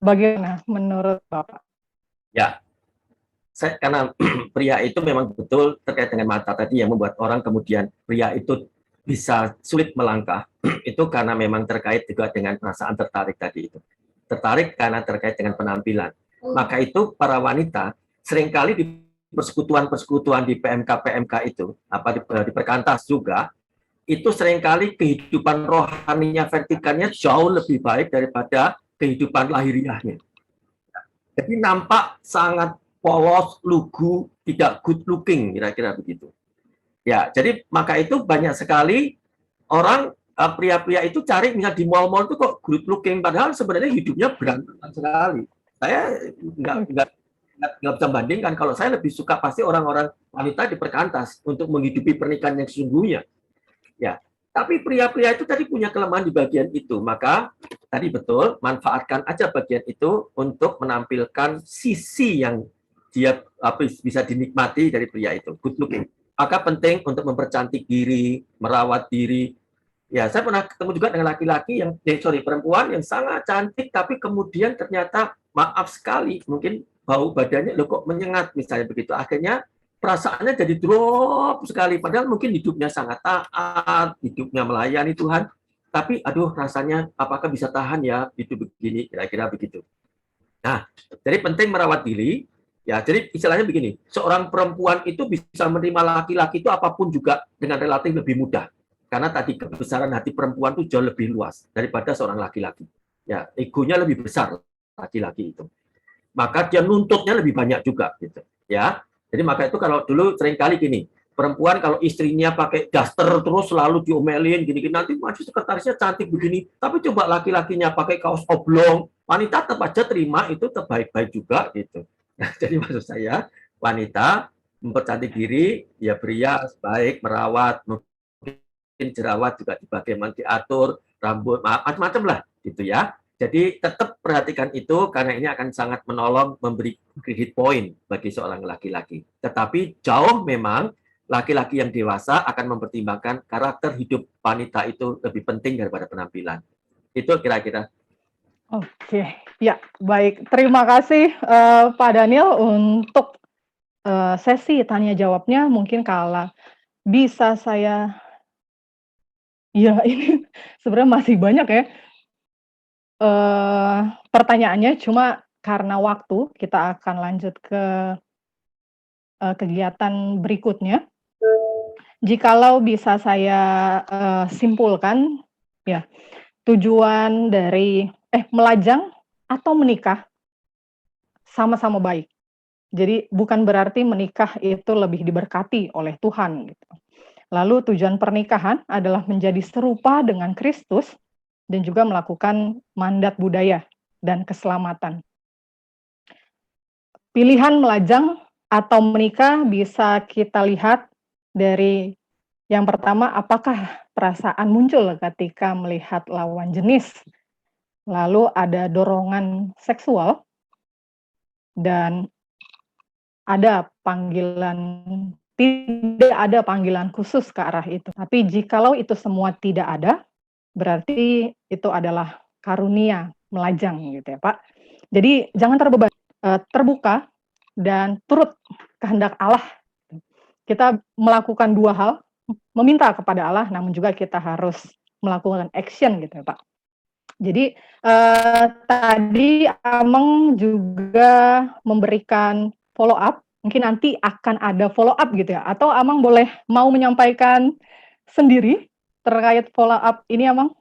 bagaimana menurut Bapak? Ya, karena pria itu memang betul terkait dengan mata tadi yang membuat orang kemudian pria itu bisa sulit melangkah, itu karena memang terkait juga dengan perasaan tertarik tadi itu. Tertarik karena terkait dengan penampilan. Maka itu para wanita seringkali di persekutuan-persekutuan di PMK itu, di perkantas juga, itu seringkali kehidupan rohaninya, vertikalnya jauh lebih baik daripada kehidupan lahiriahnya. Jadi nampak sangat polos, lugu, tidak good looking, kira-kira begitu. Ya, jadi maka itu banyak sekali orang pria-pria itu cari misalnya di mall-mall itu kok good looking, padahal sebenarnya hidupnya berantakan sekali. Saya nggak bisa bandingkan. Kalau saya lebih suka pasti orang-orang wanita di perkantas untuk menghidupi pernikahan yang sesungguhnya. Ya, tapi pria-pria itu tadi punya kelemahan di bagian itu, maka tadi betul manfaatkan aja bagian itu untuk menampilkan sisi yang dia bisa dinikmati dari pria itu, good looking. Maka penting untuk mempercantik diri, merawat diri. Ya, saya pernah ketemu juga dengan laki-laki yang, perempuan yang sangat cantik, tapi kemudian ternyata maaf sekali, mungkin bau badannya loh kok menyengat misalnya begitu. Akhirnya perasaannya jadi drop sekali. Padahal mungkin hidupnya sangat taat, hidupnya melayani Tuhan. Tapi aduh rasanya apakah bisa tahan ya hidup begini, kira-kira begitu. Nah, jadi penting merawat diri. Ya, jadi istilahnya begini, seorang perempuan itu bisa menerima laki-laki itu apapun juga dengan relatif lebih mudah. Karena tadi kebesaran hati perempuan itu jauh lebih luas daripada seorang laki-laki. Ya, egonya lebih besar laki-laki itu. Maka dia nuntutnya lebih banyak juga gitu. Ya. Jadi maka itu kalau dulu seringkali gini, perempuan kalau istrinya pakai daster terus selalu diomelin gini-gini, nanti maju sekretarisnya cantik begini, tapi coba laki-lakinya pakai kaos oblong, wanita tetap aja terima itu terbaik-baik juga gitu. Nah, jadi maksud saya wanita mempercantik diri, ya berias, baik, merawat, mungkin jerawat juga bagaimana diatur, rambut, macam-macam lah gitu ya. Jadi tetap perhatikan itu karena ini akan sangat menolong memberi kredit poin bagi seorang laki-laki. Tetapi jauh memang laki-laki yang dewasa akan mempertimbangkan karakter hidup wanita itu lebih penting daripada penampilan. Itu kira-kira. Oke, ya baik. Terima kasih Pak Daniel untuk sesi tanya jawabnya. Mungkin kalau bisa saya, ya ini sebenarnya masih banyak ya pertanyaannya. Cuma karena waktu kita akan lanjut ke kegiatan berikutnya. Jikalau bisa saya simpulkan, ya tujuan dari melajang atau menikah sama-sama baik. Jadi bukan berarti menikah itu lebih diberkati oleh Tuhan gitu. Lalu tujuan pernikahan adalah menjadi serupa dengan Kristus dan juga melakukan mandat budaya dan keselamatan. Pilihan melajang atau menikah bisa kita lihat dari yang pertama, apakah perasaan muncul ketika melihat lawan jenis. Lalu ada dorongan seksual dan ada panggilan, tidak ada panggilan khusus ke arah itu. Tapi jikalau itu semua tidak ada, berarti itu adalah karunia melajang gitu ya Pak. Jadi jangan terbebani, terbuka dan turut kehendak Allah. Kita melakukan dua hal, meminta kepada Allah, namun juga kita harus melakukan action gitu ya Pak. Jadi tadi Ameng juga memberikan follow up, mungkin nanti akan ada follow up gitu ya, atau Ameng boleh mau menyampaikan sendiri terkait follow up ini Ameng?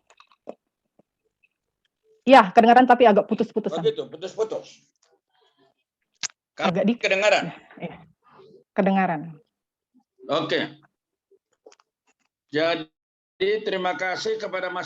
Ya, kedengaran tapi agak putus-putusan. Begitu, putus-putus. Agak kedengaran. Ya, kedengaran. Oke. Jadi terima kasih kepada Mas